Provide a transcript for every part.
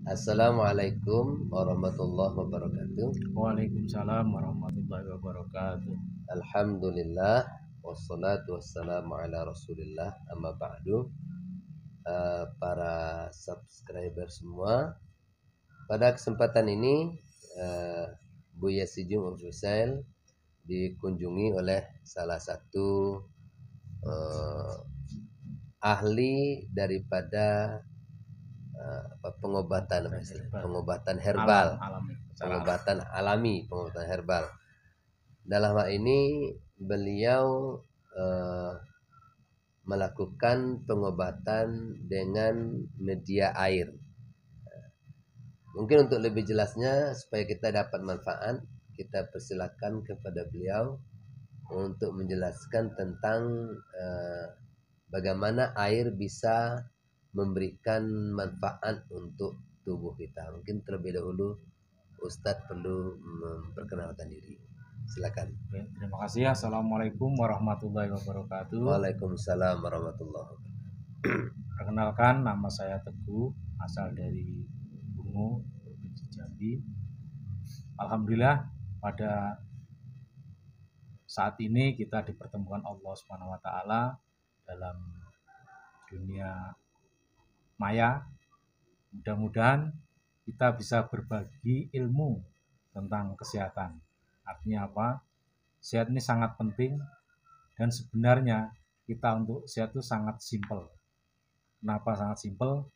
Assalamualaikum warahmatullahi wabarakatuh. Waalaikumsalam warahmatullahi wabarakatuh. Alhamdulillah wassalatu wassalamu ala Rasulillah, amma ba'du. Para subscriber semua, pada kesempatan ini Buya Sijung Official dikunjungi oleh salah satu ahli daripada pengobatan herbal, pengobatan herbal. Dalam hal ini beliau melakukan pengobatan dengan media air. Mungkin untuk lebih jelasnya supaya kita dapat manfaat, kita persilakan kepada beliau untuk menjelaskan tentang bagaimana air bisa memberikan manfaat untuk tubuh kita. Mungkin terlebih dahulu Ustadz perlu memperkenalkan diri. Silakan. Terima kasih. Assalamualaikum warahmatullahi wabarakatuh. Waalaikumsalam warahmatullahi wabarakatuh. Perkenalkan, nama saya Teguh, asal dari Bungu, Provinsi Jambi. Alhamdulillah pada saat ini kita dipertemukan Allah Subhanahu wa taala dalam dunia maya. Mudah-mudahan kita bisa berbagi ilmu tentang kesehatan. Artinya apa? Sehat ini sangat penting, dan sebenarnya kita untuk sehat itu sangat simpel. Kenapa sangat simpel?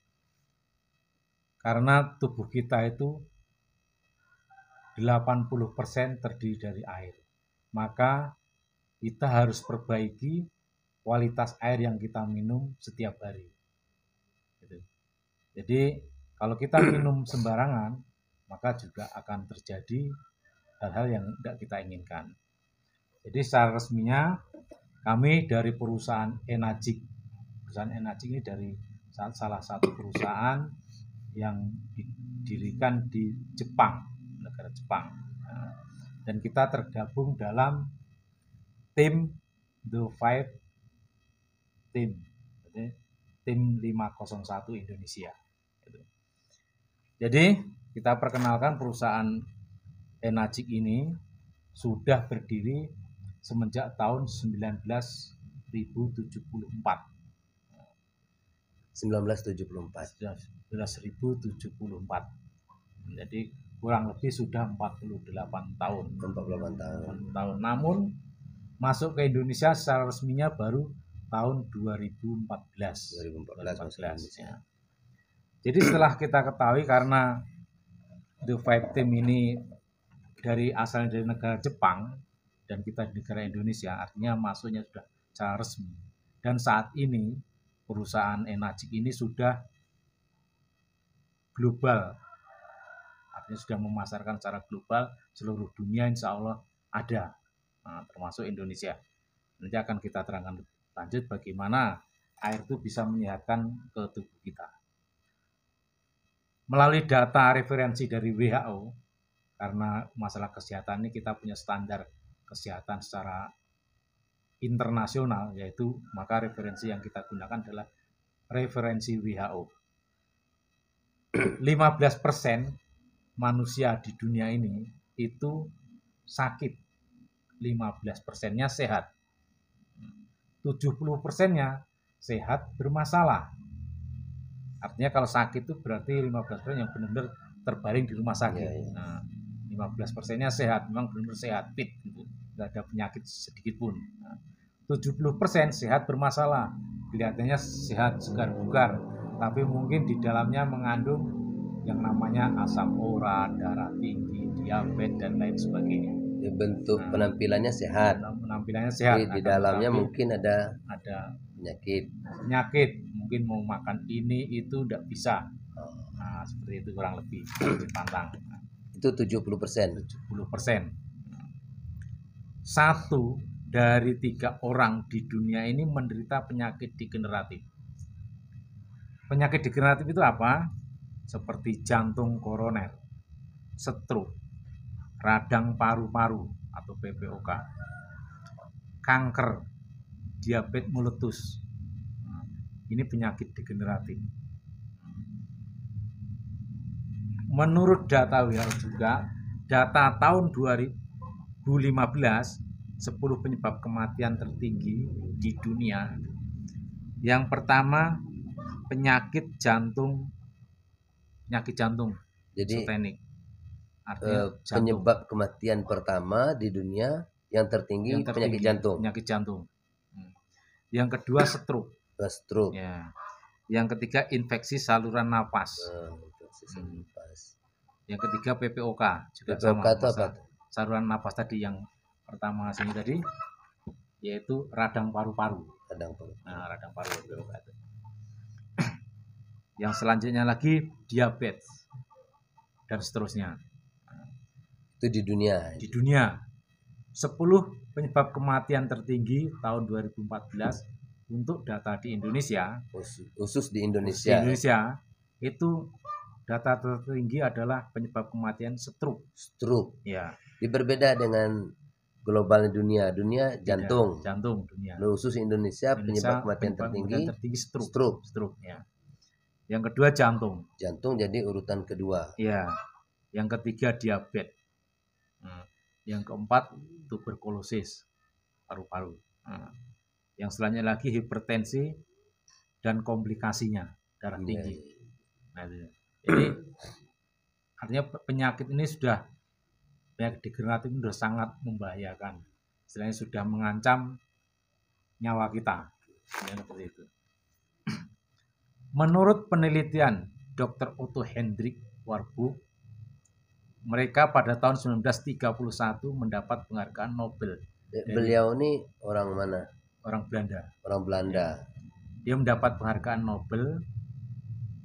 Karena tubuh kita itu 80% terdiri dari air. Maka kita harus perbaiki kualitas air yang kita minum setiap hari. Jadi kalau kita minum sembarangan, maka juga akan terjadi hal-hal yang tidak kita inginkan. Jadi secara resminya kami dari perusahaan Enagic. Perusahaan Enagic ini dari salah satu perusahaan yang didirikan di Jepang, negara Jepang. Dan kita tergabung dalam tim The Five Team, tim 501 Indonesia. Jadi kita perkenalkan perusahaan Enagic ini sudah berdiri semenjak tahun 1974. 1974. Jadi kurang lebih sudah 48 tahun. 48 tahun. Namun masuk ke Indonesia secara resminya baru tahun 2014 ya. Jadi setelah kita ketahui karena The Five Team ini asalnya dari negara Jepang dan kita di negara Indonesia, artinya masuknya sudah secara resmi. Dan saat ini perusahaan Enagic ini sudah global, artinya sudah memasarkan secara global, seluruh dunia insya Allah ada, termasuk Indonesia. Nanti akan kita terangkan lanjut bagaimana air itu bisa menyehatkan ke tubuh kita. Melalui data referensi dari WHO, karena masalah kesehatan ini kita punya standar kesehatan secara internasional, yaitu maka referensi yang kita gunakan adalah referensi WHO. 15% manusia di dunia ini itu sakit, 15%-nya sehat, 70%-nya sehat bermasalah. Artinya kalau sakit itu berarti 15% yang benar-benar terbaring di rumah sakit. Nah, 15%-nya sehat, memang benar-benar sehat, fit, gitu. Nggak ada penyakit sedikit pun. Nah, 70% sehat bermasalah, kelihatannya sehat, segar bugar, tapi mungkin di dalamnya mengandung yang namanya asam urat, darah tinggi, diabetes, dan lain sebagainya. Di bentuk penampilannya sehat. Penampilannya sehat. Di dalamnya mungkin ada penyakit. Mungkin mau makan ini itu tidak bisa. Nah, seperti itu kurang lebih dipantang. Itu 70%. 70%. 1 dari 3 orang di dunia ini menderita penyakit degeneratif. Penyakit degeneratif itu apa? Seperti jantung koroner, stroke, radang paru-paru atau PPOK, kanker, diabetes meletus. Ini penyakit degeneratif. menurut data WHO juga, data tahun 2015, 10 penyebab kematian tertinggi di dunia. Yang pertama penyakit jantung Jadi isotenik, artinya jantung. penyebab kematian pertama di dunia yang tertinggi penyakit jantung. Penyakit jantung. Yang kedua stroke. Stroke. Ya. Yang ketiga infeksi saluran napas. Yang ketiga PPOK juga PPOK sama. itu apa? Saluran napas tadi yang pertama sini tadi, yaitu radang paru-paru. Nah, radang paru PPOK itu. Yang selanjutnya lagi diabetes dan seterusnya. Itu di dunia. Di dunia 10 penyebab kematian tertinggi tahun 2014 untuk data di Indonesia. Khusus di Indonesia. Di Indonesia itu data tertinggi adalah penyebab kematian stroke. Stroke. Ya. Berbeda dengan global dunia. Dunia jantung. Jantung dunia. Khusus Indonesia penyebab kematian tertinggi stroke. Ya. Yang kedua jantung. Jantung jadi urutan kedua. Ya. Yang ketiga diabetes. Yang keempat tuberkulosis paru-paru. Yang selanjutnya lagi hipertensi dan komplikasinya darah tinggi. Nah, jadi artinya penyakit ini sudah, penyakit degeneratif sudah sangat membahayakan. Istilahnya sudah mengancam nyawa kita. Ya, seperti itu. Menurut penelitian Dr. Otto Hendrik Warburg, mereka pada tahun 1931 mendapat penghargaan Nobel. Beliau ini orang mana? Orang Belanda. Orang Belanda. Dia mendapat penghargaan Nobel.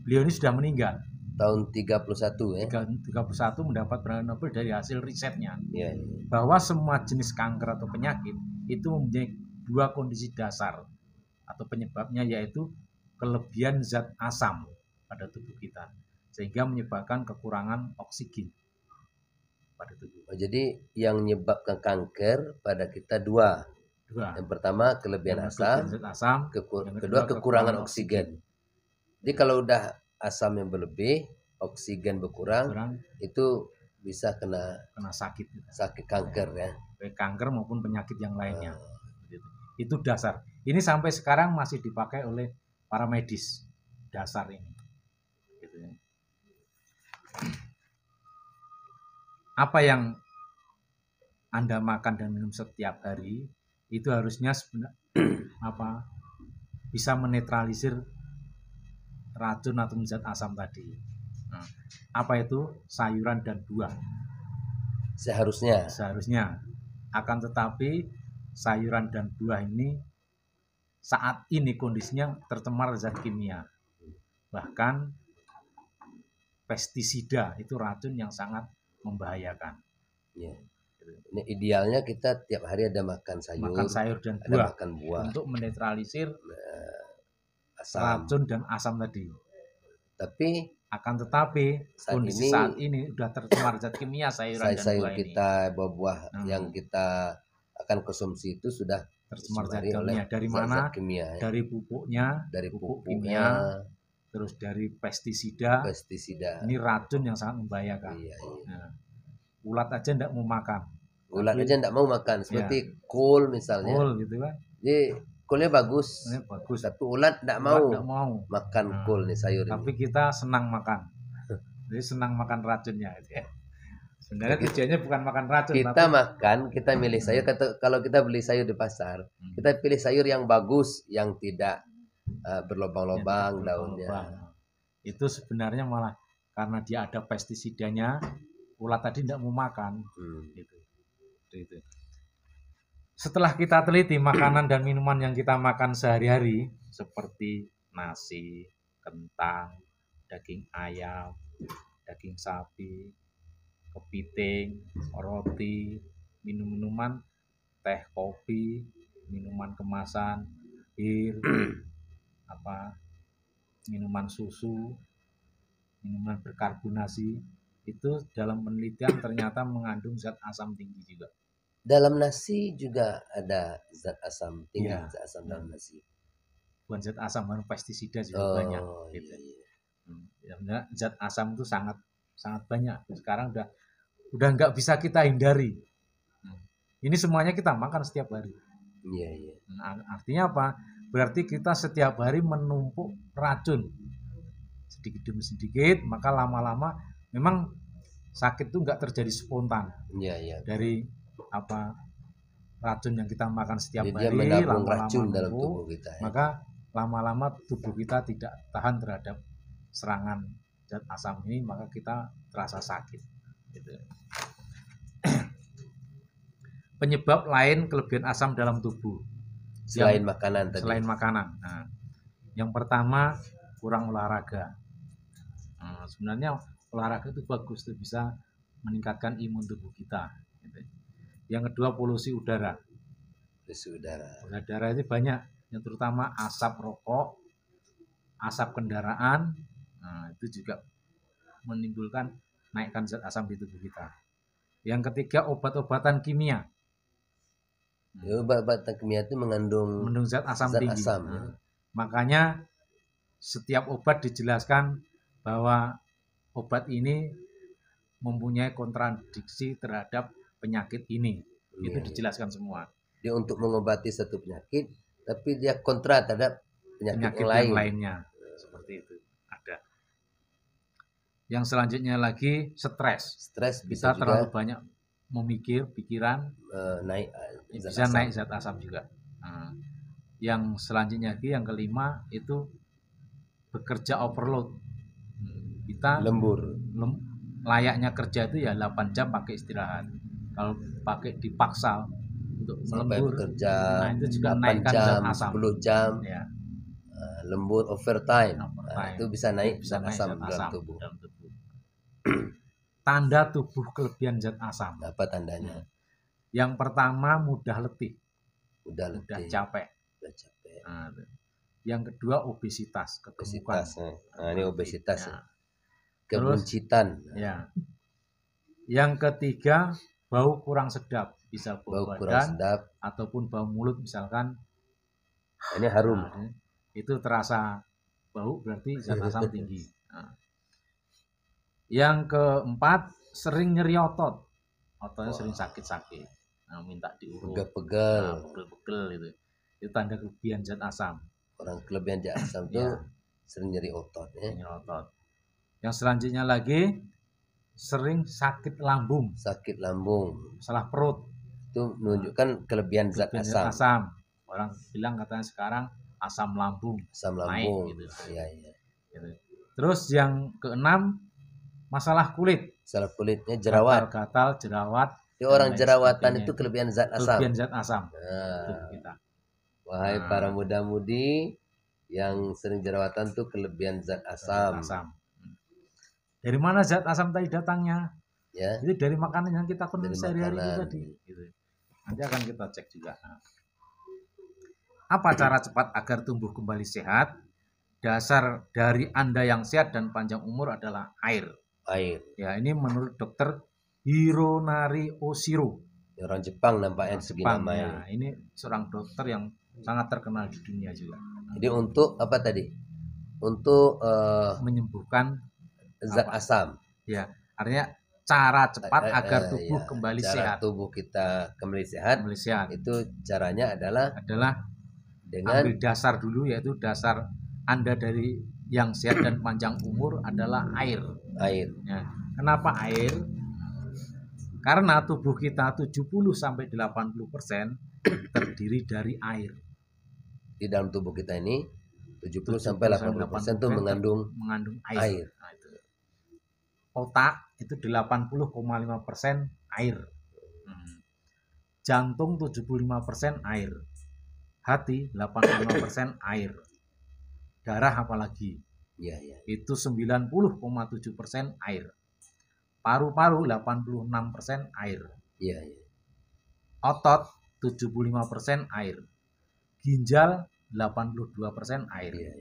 Beliau ini sudah meninggal. Tahun 31 ya. 31 mendapat penghargaan Nobel dari hasil risetnya. Ya. Bahwa semua jenis kanker atau penyakit itu mempunyai dua kondisi dasar atau penyebabnya, yaitu kelebihan zat asam pada tubuh kita sehingga menyebabkan kekurangan oksigen pada tubuh. Jadi yang menyebabkan kanker pada kita dua. Yang pertama kelebihan asam, kedua kekurangan oksigen. Jadi kalau udah asam yang berlebih, oksigen berkurang, itu bisa kena sakit kanker ya. Kanker maupun penyakit yang lainnya. Itu dasar. Ini sampai sekarang masih dipakai oleh para medis, dasar ini. Gitu ya. Apa yang Anda makan dan minum setiap hari itu harusnya bisa menetralisir racun atau zat asam tadi. Nah, apa itu? Sayuran dan buah. Seharusnya. Akan tetapi sayuran dan buah ini saat ini kondisinya tercemar zat kimia. Bahkan pestisida itu racun yang sangat membahayakan. Ya. Ini idealnya kita tiap hari ada makan sayur dan buah, untuk menetralisir racun dan asam tadi. Tapi akan tetapi kondisi saat ini sudah tercemar zat kimia sayuran dan buah kita, buah-buah yang kita akan konsumsi itu sudah tercemar zat kimia. Dari mana? Dari pupuknya, pupuk kimia, terus dari pestisida. Ini racun yang sangat membahayakan. Nah, ulat aja tidak mau makan. Seperti kol misalnya. Kol gitu kan. Jadi kolnya bagus. Tapi ulat tidak mau makan kol nih, sayur. Tapi kita senang makan. Jadi senang makan racunnya gitu ya. Sebenarnya tujuannya bukan makan racun. Kita milih sayur. Kalau kita beli sayur di pasar, kita pilih sayur yang bagus, yang tidak berlobang-lobang daunnya. Itu sebenarnya malah karena dia ada pestisidanya, ulat tadi tidak mau makan. Gitu. Setelah kita teliti makanan dan minuman yang kita makan sehari-hari seperti nasi, kentang, daging ayam, daging sapi, kepiting, roti, minuman, teh, kopi, minuman kemasan, bir, minuman susu, minuman berkarbonasi, itu dalam penelitian ternyata mengandung zat asam tinggi juga. Dalam nasi juga ada zat asam tinggi, zat asam dalam nasi. Bukan zat asam, pestisida juga banyak. Gitu. Ya, zat asam itu sangat sangat banyak. Sekarang udah nggak bisa kita hindari. Ini semuanya kita makan setiap hari. Iya, iya. Artinya apa? Berarti kita setiap hari menumpuk racun sedikit demi sedikit, maka lama-lama memang sakit itu nggak terjadi spontan. Iya, iya. Dari apa racun yang kita makan setiap Jadi dia hari, menabung lama-lama racun dalam numpuk, tubuh kita. Ya. maka lama-lama tubuh kita tidak tahan terhadap serangan zat asam ini, maka kita terasa sakit. Gitu. Penyebab lain kelebihan asam dalam tubuh Selain makanan tadi. Selain makanan. Nah, yang pertama kurang olahraga. Nah, sebenarnya olahraga itu bagus, itu bisa meningkatkan imun tubuh kita. Gitu. Yang kedua polusi udara. Polusi udara. Udara itu banyak, yang terutama asap rokok, asap kendaraan. Nah, itu juga menimbulkan naikkan zat asam di tubuh kita. Yang ketiga obat-obatan kimia. Obat-obatan kimia itu mengandung zat asam tinggi. Asam, nah, ya. Makanya setiap obat dijelaskan bahwa obat ini mempunyai kontradiksi terhadap penyakit ini. Iya, Itu dijelaskan semua. Dia untuk mengobati satu penyakit, tapi dia kontra terhadap penyakit yang lainnya. Seperti itu. Ada. Yang selanjutnya lagi stres. Stres bisa terlalu banyak memikir, pikiran naik bisa naik zat asam juga. Nah, yang selanjutnya lagi yang kelima itu bekerja overload. Kita layaknya kerja itu ya 8 jam pakai istirahat. Kalau pakai dipaksa untuk melembur, bekerja, nah itu juga naikkan zat asam. 10 jam. Ya. Lembur overtime. Nah, itu bisa naik zat asam dalam tubuh. Tanda tubuh kelebihan zat asam. Apa tandanya? Yang pertama mudah letih. Mudah capek. Nah, yang kedua obesitas, kegemukan. Nah, ini obesitas. Ya. Kebuncitan. Ya. Yang ketiga bau kurang sedap, bisa bau badan ataupun bau mulut misalkan. Ini harum. Nah, itu terasa bau berarti zat asam tinggi. Nah. Yang keempat sering nyeri otot. Ototnya sering sakit-sakit. Nah, minta diurut. Pegel-pegel. Pegel-pegel itu. Itu tanda kelebihan zat asam. Orang kelebihan zat asam itu sering nyeri otot. Ya. Nyeri otot. Yang selanjutnya lagi sering sakit lambung. Sakit lambung. Salah perut. Itu menunjukkan kelebihan zat asam. Orang bilang katanya sekarang asam lambung. Asam lambung. Naik, gitu. Iya, iya. Gitu. Terus yang keenam masalah kulit. Masalah kulitnya jerawat. Gatal, jerawat. Orang jerawatan itu kelebihan zat asam. Kelebihan zat asam. Nah. Kita. Wahai para muda-mudi yang sering jerawatan itu kelebihan zat asam. Dari mana zat asam tadi datangnya? Ya. Itu dari makanan yang kita konsumsi sehari-hari tadi. Gitu. Nanti akan kita cek juga. Apa cara cepat agar tumbuh kembali sehat? Dasar dari Anda yang sehat dan panjang umur adalah air. Ya, ini menurut dokter Hironari Oshiro. Orang Jepang nampaknya segi namanya. Ya, ini seorang dokter yang sangat terkenal di dunia juga. Jadi untuk apa tadi? Untuk menyembuhkan zat asam. Ya, artinya cara cepat agar tubuh kembali sehat. Tubuh kita kembali sehat. Itu caranya adalah dengan ambil dasar dulu, yaitu dasar Anda dari yang sehat dan panjang umur adalah air. Ya. Kenapa air? Karena tubuh kita 70-80% terdiri dari air. Di dalam tubuh kita ini 70-80% itu mengandung air. Nah, itu. Otak itu 80,5% air. Jantung 75% air. Hati 85% air. Darah apalagi? Ya. Itu 90,7% air. Paru-paru 86% air. Ya. Otot 75% air. Ginjal 82% air. Ya.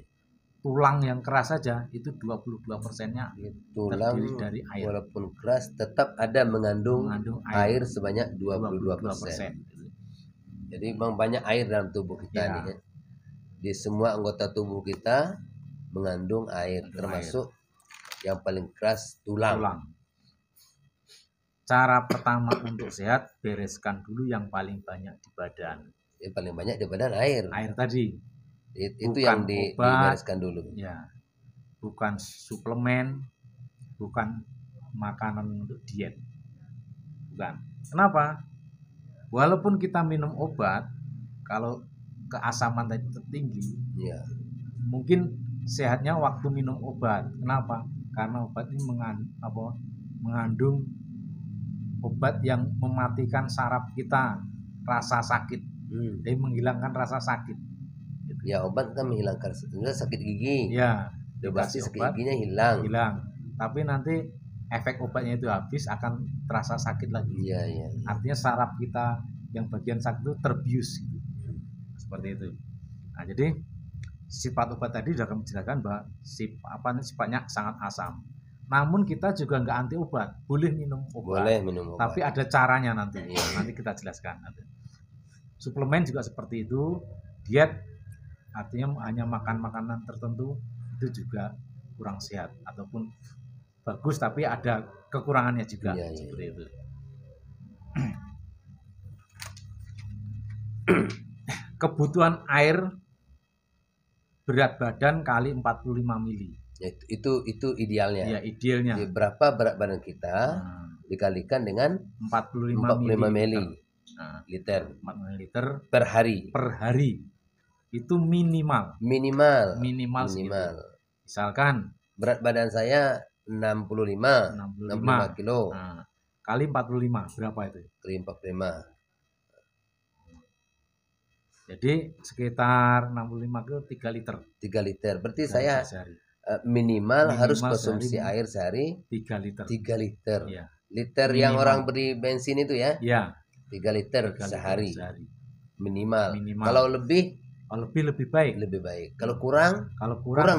Tulang yang keras saja itu 22%-nya terdiri dari air. Walaupun keras tetap ada mengandung air sebanyak 22%. Jadi memang banyak air dalam tubuh kita nih. Ya. Di semua anggota tubuh kita mengandung air, termasuk Yang paling keras tulang. tulang. Cara pertama untuk sehat, bereskan dulu yang paling banyak di badan. Yang paling banyak di badan air. Air tadi. Itu Bukan yang obat. dibereskan dulu. Ya, bukan suplemen, bukan makanan untuk diet. Bukan. Kenapa? Walaupun kita minum obat, kalau keasaman tadi tertinggi, Ya. mungkin sehatnya waktu minum obat. Kenapa? Karena obat ini mengandung obat yang mematikan saraf kita, rasa sakit. Jadi menghilangkan rasa sakit. Ya, obat kan menghilangkan sakit gigi. Ya, Pasti sakit obat, giginya hilang. Tapi nanti efek obatnya itu habis akan terasa sakit lagi. Iya, iya. Artinya saraf kita yang bagian sakit itu terbius gitu. Seperti itu. Nah, jadi sifat obat tadi sudah kami jelaskan bahwa sifatnya sangat asam. Namun kita juga nggak anti obat, boleh minum obat. Boleh minum obat. Tapi ada caranya nanti. Iya. Nanti kita jelaskan nanti. Suplemen juga seperti itu. Diet artinya hanya makan makanan tertentu itu juga kurang sehat ataupun bagus tapi ada kekurangannya juga. Iya, iya. Seperti itu. Kebutuhan air berat badan kali 45 mili. Ya, itu idealnya. Ya, idealnya. Jadi berapa berat badan kita dikalikan dengan 45 mili. Liter per hari. Itu minimal. Misalkan berat badan saya 65 kilo. Kali 45 berapa itu? Kali 45. Jadi sekitar 65 kilo 3 liter. 3 liter. Berarti saya minimal harus konsumsi air sehari 3 liter. 3 liter. Ya. Liter minimal. Yang orang beli bensin itu ya? Ya. 3 liter sehari. Minimal. Minimal. Kalau lebih lebih baik. Lebih baik. Kalau kurang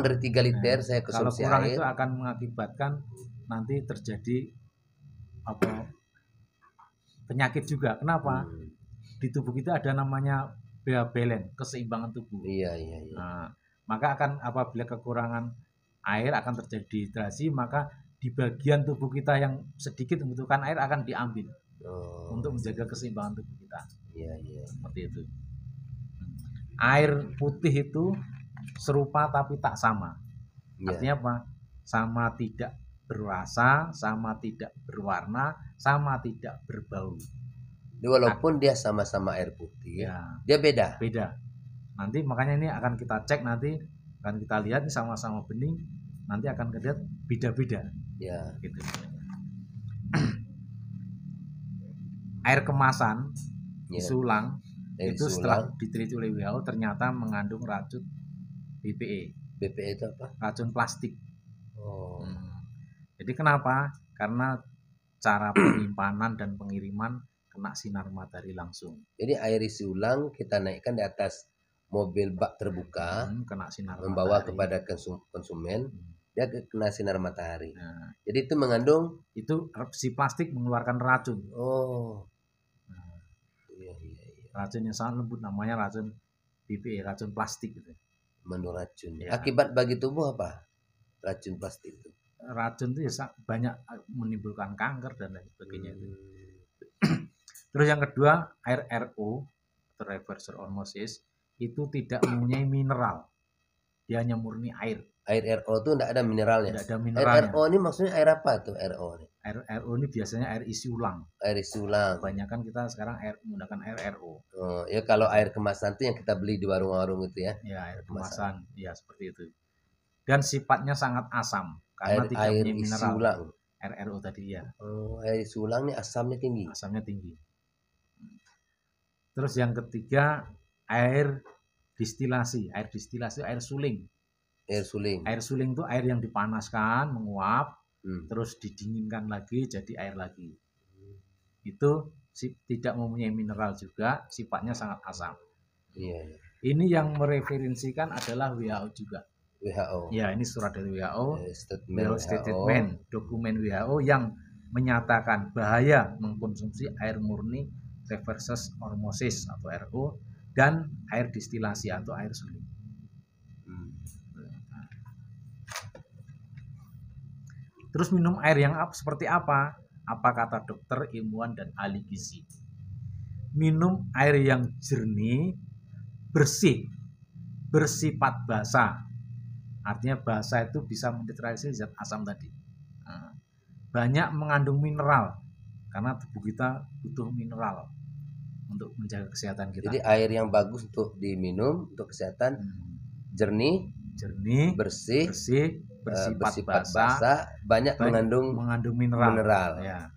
dari 3 liter saya konsumsi air. Kalau kurang itu akan mengakibatkan nanti terjadi penyakit juga. Kenapa? Di tubuh kita ada namanya pH balance, keseimbangan tubuh. Iya. Nah, maka akan apabila kekurangan air akan terjadi dehidrasi, maka di bagian tubuh kita yang sedikit membutuhkan air akan diambil untuk menjaga keseimbangan tubuh kita. Iya. Seperti itu. Air putih itu serupa tapi tak sama. Artinya apa? Sama tidak berrasa, sama tidak berwarna, sama tidak berbau. Jadi walaupun dia sama-sama air putih, dia beda. Nanti makanya ini akan kita cek nanti, akan kita lihat ini sama-sama bening, nanti akan kita lihat beda-beda. Ya. Gitu. Air kemasan disulang. Itu setelah diteliti oleh WHO ternyata mengandung racun BPE. BPE itu apa? Racun plastik. Jadi kenapa? Karena cara penyimpanan dan pengiriman kena sinar matahari langsung. Jadi air isi ulang kita naikkan di atas mobil bak terbuka, kena sinar membawa matahari. kepada konsumen, dia kena sinar matahari. Jadi itu mengandung si plastik mengeluarkan racun. Racun yang sangat lembut namanya racun BPE, racun plastik gitu. Mengandung racun. Ya. Akibat bagi tubuh apa? Racun plastik itu. Racun itu ya banyak menimbulkan kanker dan lain sebagainya itu. Terus yang kedua, air RO atau reverse osmosis itu tidak mempunyai mineral. Dia hanya murni air. Air RO itu tidak ada mineralnya. Tidak ada mineralnya. Air RO ini maksudnya air apa tuh RO ini? Air RO ini biasanya air isi ulang. Air isi ulang. Kebanyakan kita sekarang menggunakan air RO. Ya kalau air kemasan itu yang kita beli di warung-warung itu ya? Ya, air kemasan. Ya, seperti itu. Dan sifatnya sangat asam karena tidak punya mineral. Isi ulang. Air RO tadi ya. Air isi ulang ini asamnya tinggi. Asamnya tinggi. Terus yang ketiga, air distilasi. Air distilasi air suling. Air suling. Air suling itu air yang dipanaskan, menguap, terus didinginkan lagi jadi air lagi. Itu tidak mempunyai mineral juga, sifatnya sangat asam. Iya. Ini yang mereferensikan adalah WHO juga. WHO. Ya, ini surat dari WHO. Statement. Dokumen WHO yang menyatakan bahaya mengkonsumsi air murni reverse osmosis atau RO dan air distilasi atau air suling. Terus minum air yang seperti apa? Apa kata dokter, ilmuwan, dan ahli gizi? Minum air yang jernih, bersih, bersifat basa. Artinya basa itu bisa menetralisir zat asam tadi. Nah, banyak mengandung mineral, karena tubuh kita butuh mineral untuk menjaga kesehatan kita. Jadi air yang bagus untuk diminum untuk kesehatan, jernih, bersih, bersifat basa, banyak mengandung mineral. Ya.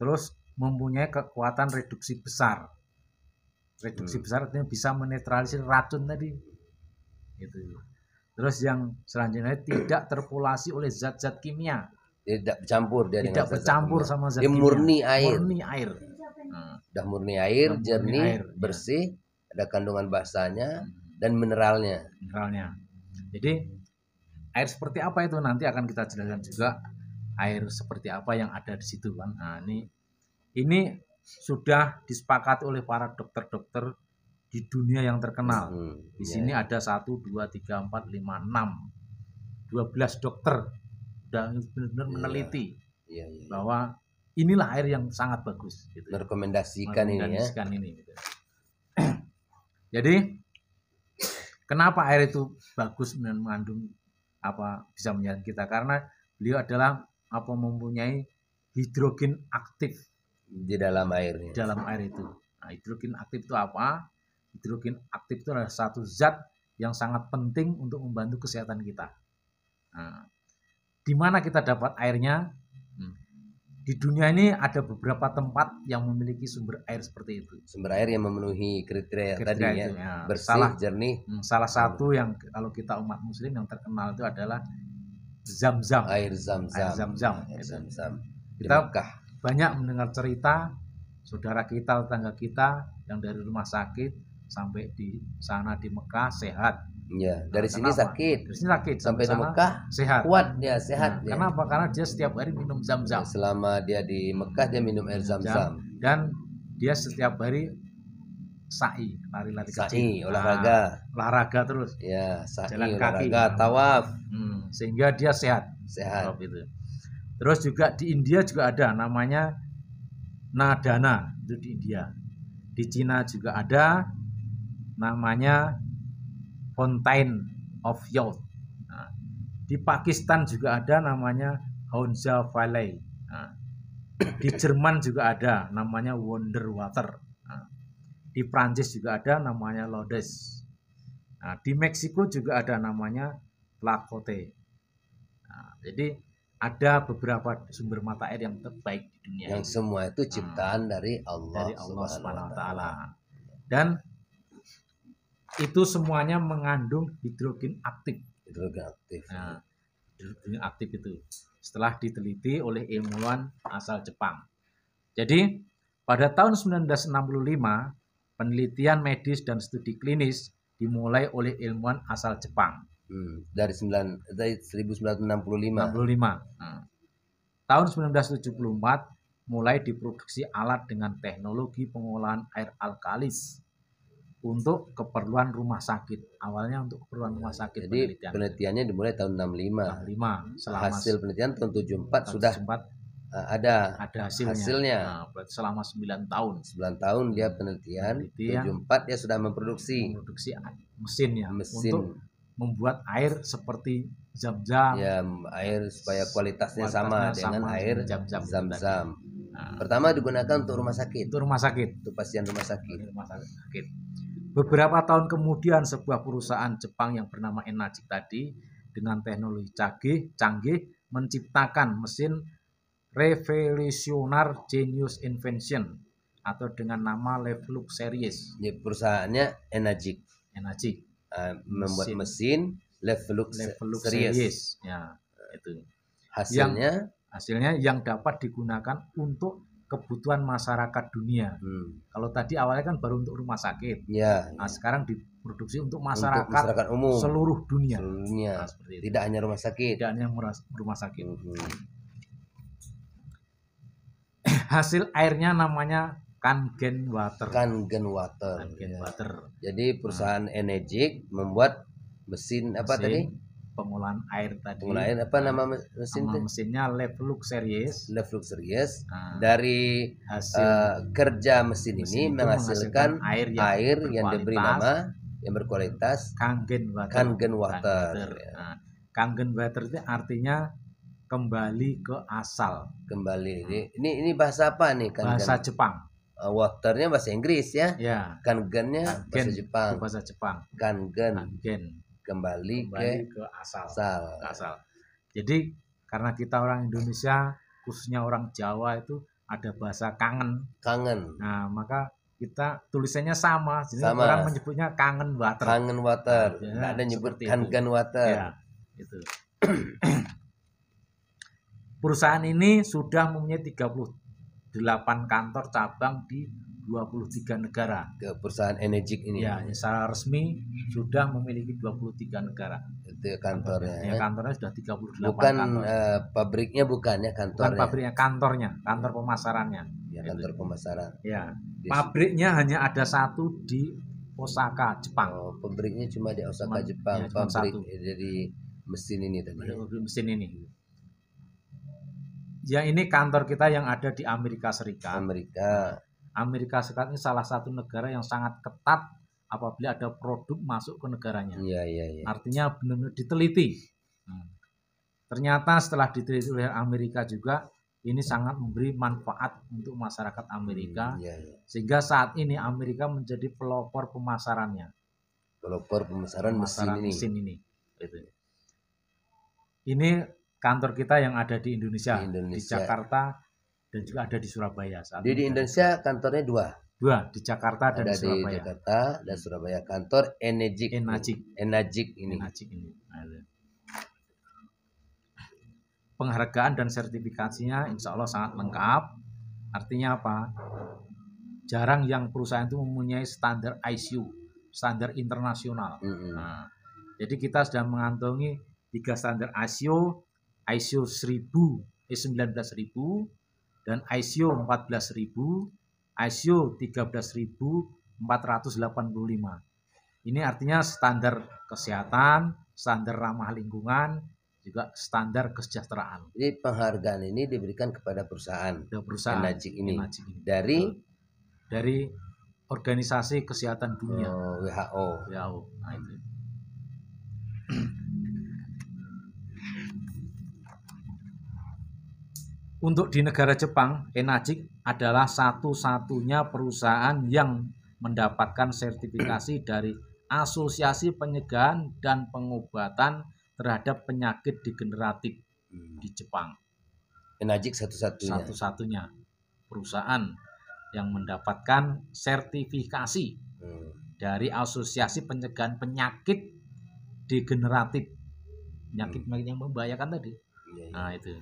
Terus mempunyai kekuatan reduksi besar. Reduksi besar artinya bisa menetralisir racun tadi. Gitu. Terus yang selanjutnya tidak terpolasi oleh zat-zat kimia. Tidak bercampur dia tidak bercampur sama zat kimia. Murni air. Udah murni air, jernih, bersih, ada kandungan basanya dan mineralnya. Jadi air seperti apa itu nanti akan kita jelaskan juga, air seperti apa yang ada di situ kan. Nah, ini sudah disepakati oleh para dokter-dokter di dunia yang terkenal. Di sini ada 1, 2, 3, 4, 5, 6, 12 dokter dan benar-benar meneliti bahwa inilah air yang sangat bagus. Gitu. Merekomendasikan ini ya. Gitu. Jadi kenapa air itu bagus dan mengandung bisa menyehatkan kita? Karena beliau adalah mempunyai hidrogen aktif di dalam airnya. Di dalam air itu. Nah, hidrogen aktif itu apa? Hidrogen aktif itu adalah satu zat yang sangat penting untuk membantu kesehatan kita. Nah, di mana kita dapat airnya? Di dunia ini ada beberapa tempat yang memiliki sumber air seperti itu. Sumber air yang memenuhi kriteria tadi ya. Bersih, jernih. Salah satu yang kalau kita umat muslim yang terkenal itu adalah Zam-zam. Air Zam-zam. Kita banyak mendengar cerita saudara kita, tetangga kita yang dari rumah sakit sampai di sana di Mekah sehat. Ya, dari sini sakit. Dari sini sakit sampai di Mekah sehat. Kuat dia, sehat dia. Kenapa? Karena dia setiap hari minum Zam-zam. Ya, selama dia di Mekah dia minum air Zam-zam. Dan dia setiap hari sa'i, lari-lari kecil. Olahraga terus. Ya, sa'i, jalan olahraga, kaki, tawaf. Sehingga dia sehat. Gitu. Terus juga di India juga ada namanya Nadana, itu di India. Di Cina juga ada namanya Fountain of Youth. Nah, di Pakistan juga ada namanya Hunza Valley. Nah, di Jerman juga ada namanya Wonder Water. Nah, di Prancis juga ada namanya Lodes. Nah, di Meksiko juga ada namanya Tlacote. Nah, jadi ada beberapa sumber mata air yang terbaik di dunia. Yang semua itu ciptaan dari Allah Subhanahu wa taala. Dan itu semuanya mengandung hidrogen aktif. Nah, hidrogen aktif itu setelah diteliti oleh ilmuwan asal Jepang. Jadi pada tahun 1965 penelitian medis dan studi klinis dimulai oleh ilmuwan asal Jepang. Dari 1965. Tahun 1974 mulai diproduksi alat dengan teknologi pengolahan air alkalis untuk keperluan rumah sakit. Awalnya untuk keperluan rumah sakit. Jadi penelitiannya dimulai tahun 65. Hasil penelitian tahun 74 sudah ada hasilnya. Berarti selama 9 tahun. 9 tahun dia penelitian. 74 dia sudah memproduksi mesin untuk membuat air seperti Zam-zam. Ya, air supaya kualitasnya sama dengan air Zam-zam. Pertama digunakan untuk rumah sakit. Untuk pasien rumah sakit. Beberapa tahun kemudian sebuah perusahaan Jepang yang bernama Enagic tadi dengan teknologi canggih menciptakan mesin Revolutionary Genius Invention atau dengan nama Levlux Series. Ini perusahaannya Enagic. Membuat mesin Levlux Series. Ya, itu. Hasilnya yang dapat digunakan untuk kebutuhan masyarakat dunia. Kalau tadi awalnya kan baru untuk rumah sakit. Nah, sekarang diproduksi untuk masyarakat umum seluruh dunia. Nah, tidak hanya rumah sakit. Hasil airnya namanya Kangen Water. Jadi perusahaan Enagic membuat mesin tadi? pengolahan air tadi. Pengolahan apa nama mesin Nama itu? mesinnya Levlux Series. Levlux Series. Nah, Dari hasil kerja mesin ini itu menghasilkan air yang diberi berkualitas, nama yang berkualitas Kangen Water. Kangen Water. Nah, Kangen Water itu artinya kembali ke asal. Kembali. Ini bahasa apa nih? Kangen Bahasa Jepang. Waternya bahasa Inggris ya. Ya. Kangennya bahasa Jepang. Itu bahasa Jepang. Kangen. Kembali ke asal. Asal. Jadi karena kita orang Indonesia, khususnya orang Jawa itu ada bahasa kangen. Nah, maka kita tulisannya sama. Jadi orang menyebutnya Kangen Water. Kangen Water. Nah, ada nyebut Kangen Water. Ya, itu. Perusahaan ini sudah mempunyai 38 kantor cabang di 23 negara. Ke perusahaan Enegic ini. Ya, secara resmi sudah memiliki 23 negara. Itu kantornya. Ya, kantornya sudah 38 bukan kantor. Pabriknya bukan ya, kantornya. Bukan pabriknya, kantornya, kantor pemasarannya. Ya, kantor pemasaran. Ya. Pabriknya hanya ada satu di Osaka, Jepang. Oh, pabriknya cuma di Osaka, Jepang. Ya, pabrik dari mesin ini tadi. Mesin ini. Ya, ini kantor kita yang ada di Amerika Serikat. Amerika Serikat ini salah satu negara yang sangat ketat apabila ada produk masuk ke negaranya. Iya. Artinya benar-benar diteliti. Ternyata setelah diteliti oleh Amerika juga, ini sangat memberi manfaat untuk masyarakat Amerika. Sehingga saat ini Amerika menjadi pelopor pemasarannya. Pelopor pemasaran mesin ini. Ini kantor kita yang ada di Indonesia. Di Jakarta dan juga ada di Surabaya. Di Indonesia kantornya dua, di Jakarta dan di Surabaya. Di Jakarta dan Surabaya, kantor Enegic ini. Penghargaan dan sertifikasinya insya Allah sangat lengkap. Artinya apa? Jarang yang perusahaan itu mempunyai standar ISO, standar internasional. Nah, jadi kita sudah mengantongi 3 standar ISO 19000, 19000, dan ISO 14000, ISO 13485. Ini artinya standar kesehatan, standar ramah lingkungan, juga standar kesejahteraan. Jadi penghargaan ini diberikan kepada perusahaan Enegic ini. Dari Organisasi Kesehatan Dunia, WHO. Nah, itu. Untuk di negara Jepang, Enegic adalah satu-satunya perusahaan yang mendapatkan sertifikasi dari Asosiasi Pencegahan dan Pengobatan terhadap Penyakit Degeneratif di Jepang. Enegic satu-satunya perusahaan yang mendapatkan sertifikasi dari Asosiasi Pencegahan Penyakit Degeneratif, penyakit yang membahayakan tadi. Nah, itu.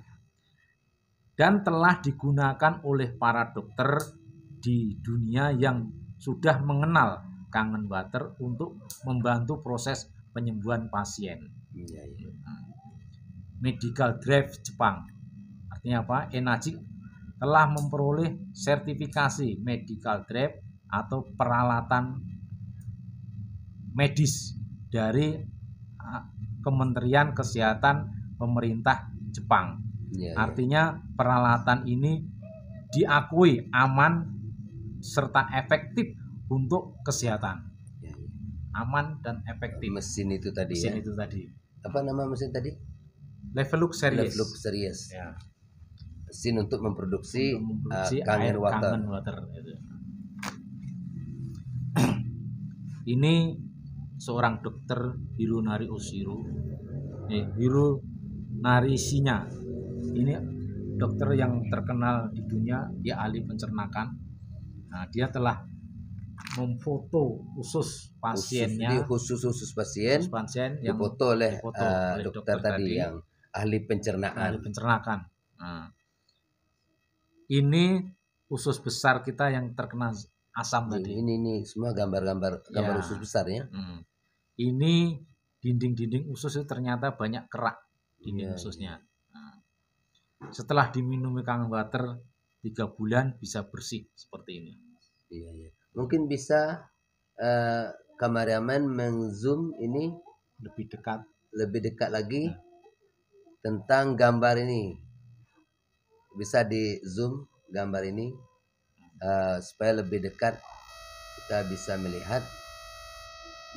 Dan telah digunakan oleh para dokter di dunia yang sudah mengenal Kangen Water untuk membantu proses penyembuhan pasien. Medical Drive Jepang. Artinya apa? Enegic telah memperoleh sertifikasi Medical Drive atau peralatan medis dari Kementerian Kesehatan Pemerintah Jepang. Artinya peralatan ini diakui aman serta efektif untuk kesehatan. Aman dan efektif. Mesin itu tadi. Apa nama mesin tadi? Levlux Series. Ya. Mesin untuk memproduksi Kangen Water. Ini seorang dokter Hironari Oshiro. Hironari Shinya. Ini dokter yang terkenal di dunia, dia ahli pencernakan. Nah, dia telah memfoto khusus pasiennya, khusus pasien yang difoto oleh dokter tadi yang ahli pencernaan. Nah, ini usus besar kita yang terkena asam tadi. Ini semua gambar usus besar ya. Ini dinding-dinding usus itu ternyata banyak kerak dinding ususnya. Nah, setelah diminumi Kangen Water 3 bulan bisa bersih seperti ini. Iya. Mungkin bisa kameramen meng-zoom ini lebih dekat. lebih dekat lagi tentang gambar ini. Bisa di zoom gambar ini supaya lebih dekat kita bisa melihat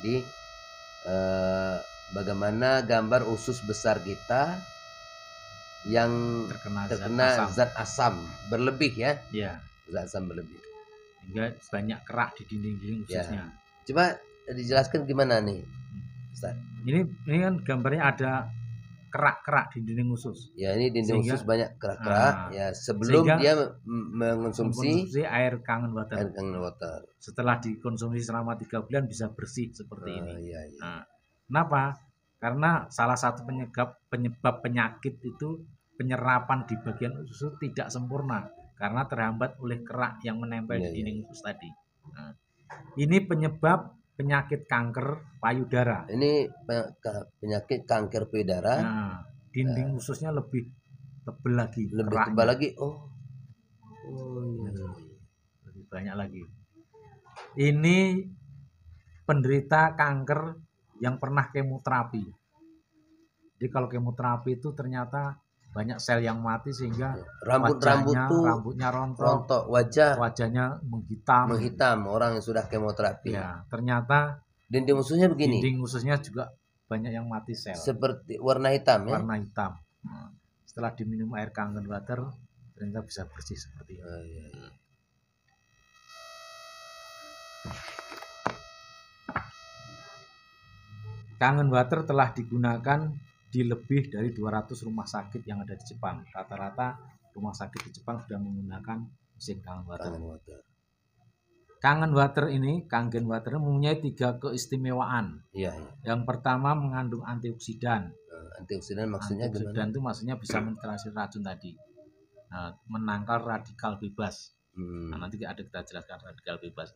di bagaimana gambar usus besar kita yang terkena zat asam berlebih ya. Ya. Zat asam berlebih. Hingga banyak kerak di dinding-dinding ususnya. Ya. Coba dijelaskan gimana nih, Ustaz? Ini kan gambarnya ada kerak-kerak di dinding usus. Ya, ini dinding usus banyak kerak-kerak ya sebelum dia mengonsumsi air kangen water. Air kangen water. Setelah dikonsumsi selama 3 bulan bisa bersih seperti ini. Iya. Nah, kenapa? Karena salah satu penyebab penyakit itu penyerapan di bagian usus tidak sempurna karena terhambat oleh kerak yang menempel di dinding usus tadi. Nah, ini penyebab penyakit kanker payudara. Ini penyakit kanker payudara. Nah, dinding ususnya lebih tebal lagi. Lebih tebal lagi. Lebih banyak lagi. Ini penderita kanker yang pernah kemoterapi. Jadi kalau kemoterapi itu ternyata banyak sel yang mati sehingga rambutnya rontok, wajahnya menghitam orang yang sudah kemoterapi. Ya, ternyata dinding ususnya begini. Dinding ususnya juga banyak yang mati sel. Seperti warna hitam ya. Warna hitam. Nah, setelah diminum air kangen water ternyata bisa bersih seperti ini. Iya. Kangen water telah digunakan di lebih dari 200 rumah sakit yang ada di Jepang. Rata-rata rumah sakit di Jepang sudah menggunakan mesin kangen water. Kangen water mempunyai 3 keistimewaan. Iya. Yang pertama mengandung antioksidan. Antioksidan maksudnya antioksidan itu maksudnya bisa menetralisir racun tadi. Nah, menangkal radikal bebas. Nah, nanti kita jelaskan radikal bebas.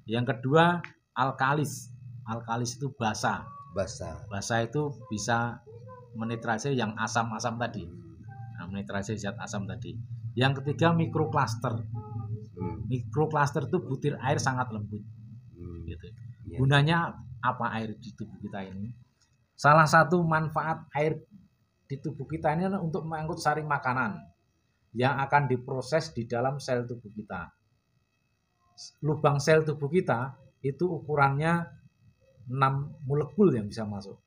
Yang kedua alkalis. Alkalis itu basa. Basa itu bisa menetralisir yang asam-asam tadi. Nah, menetralisir zat asam tadi. Yang ketiga mikrokluster. Mikrokluster itu butir air sangat lembut. Gitu. Gunanya apa air di tubuh kita ini? Salah satu manfaat air di tubuh kita ini adalah untuk mengangkut sari makanan yang akan diproses di dalam sel tubuh kita. Lubang sel tubuh kita itu ukurannya 6 molekul yang bisa masuk.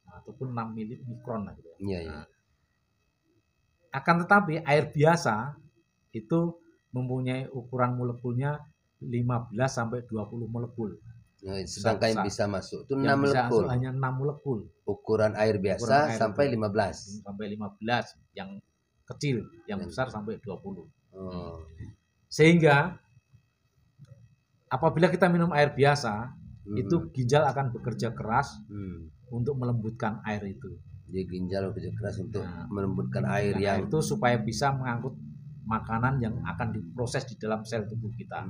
Ataupun 6 mikron lah gitu. Iya. Akan tetapi air biasa itu mempunyai ukuran molekulnya 15 sampai 20 molekul. Sedangkan yang bisa masuk itu 6 molekul. Hanya 6 molekul. Ukuran air biasa sampai 15. Sampai 15 yang kecil, yang besar sampai 20. Sehingga apabila kita minum air biasa, itu ginjal akan bekerja keras untuk melembutkan air itu. Jadi ginjal bekerja keras untuk melembutkan air yang itu supaya bisa mengangkut makanan yang akan diproses di dalam sel tubuh kita.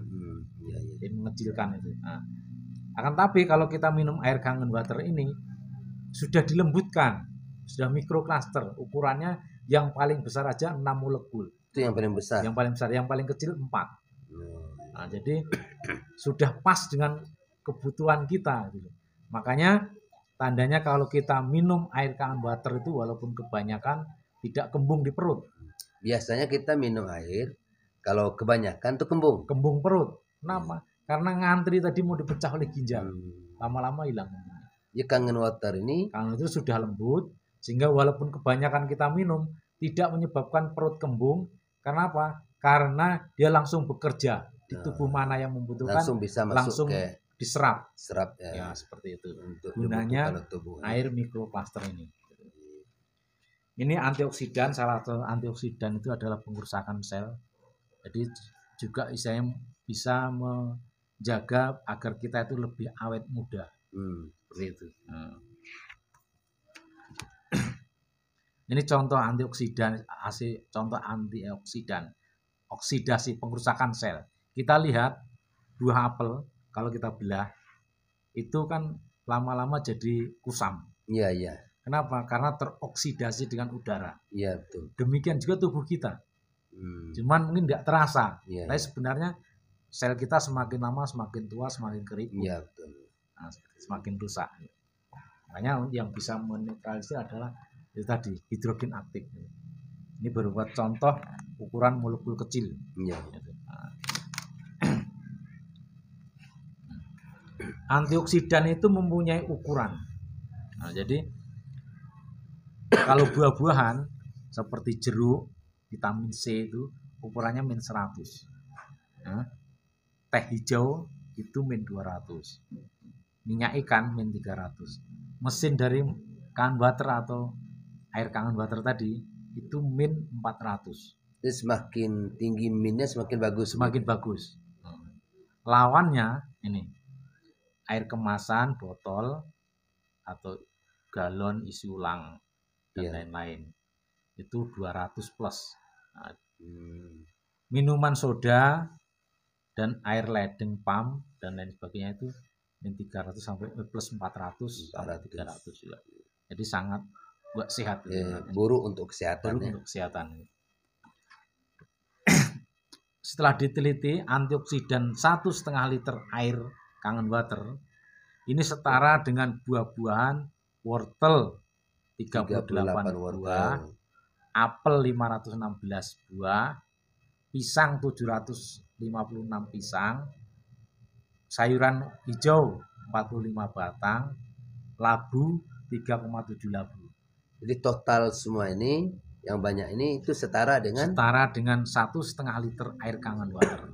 Jadi mengecilkan itu. Nah, akan tapi kalau kita minum air kangen water ini sudah dilembutkan, sudah mikrokluster, ukurannya yang paling besar aja 6 molekul. Itu yang paling besar. Yang paling besar, yang paling kecil 4. Nah, jadi sudah pas dengan kebutuhan kita gitu. Makanya tandanya kalau kita minum air kangen water itu walaupun kebanyakan tidak kembung di perut. Biasanya kita minum air kalau kebanyakan tuh kembung. Kembung perut. Kenapa? Karena ngantri tadi mau dipecah oleh ginjal. Lama-lama hilang. Ya kangen water ini kangen itu sudah lembut sehingga walaupun kebanyakan kita minum tidak menyebabkan perut kembung. Karena apa? Karena dia langsung bekerja di tubuh mana yang membutuhkan langsung bisa masuk ke diserap ya seperti itu. Untuk gunanya air mikrokluster ini. Ini antioksidan, salah satu antioksidan itu adalah pengerusakan sel. Jadi juga istilahnya bisa menjaga agar kita itu lebih awet muda. Seperti itu. Ini contoh antioksidan, oksidasi pengerusakan sel. Kita lihat buah apel kalau kita belah itu kan lama-lama jadi kusam. Iya. Kenapa? Karena teroksidasi dengan udara. Iya, betul. Demikian juga tubuh kita. Cuman mungkin tidak terasa. Tapi sebenarnya sel kita semakin lama semakin tua, semakin keriput. Iya, betul. Nah, semakin rusak. Makanya yang bisa menetralisir adalah itu tadi hidrogen aktif. Ini berupa contoh ukuran molekul kecil. Iya. Antioksidan itu mempunyai ukuran. Nah, jadi kalau buah-buahan seperti jeruk, vitamin C itu ukurannya min 100. Nah, teh hijau itu min 200. Minyak ikan min 300. Mesin dari kangen butter atau air kangen butter tadi itu min 400. Jadi semakin tinggi minnya semakin bagus. Semakin bagus. Lawannya ini air kemasan, botol atau galon isi ulang dan lain-lain itu 200 plus. Nah, minuman soda dan air ledeng pump dan lain sebagainya itu min 300 sampai plus 400 sampai 300 juga. Jadi sangat buat sehat. Buruk untuk kesehatan. Buruk untuk kesehatan. Setelah diteliti, antioksidan 1,5 liter air kangen water ini setara dengan buah-buahan wortel 38 buah, apel 516 buah, pisang 756 pisang, sayuran hijau 45 batang, labu 3,7 labu. Jadi total semua ini yang banyak ini itu setara dengan 1,5 liter air kangen water.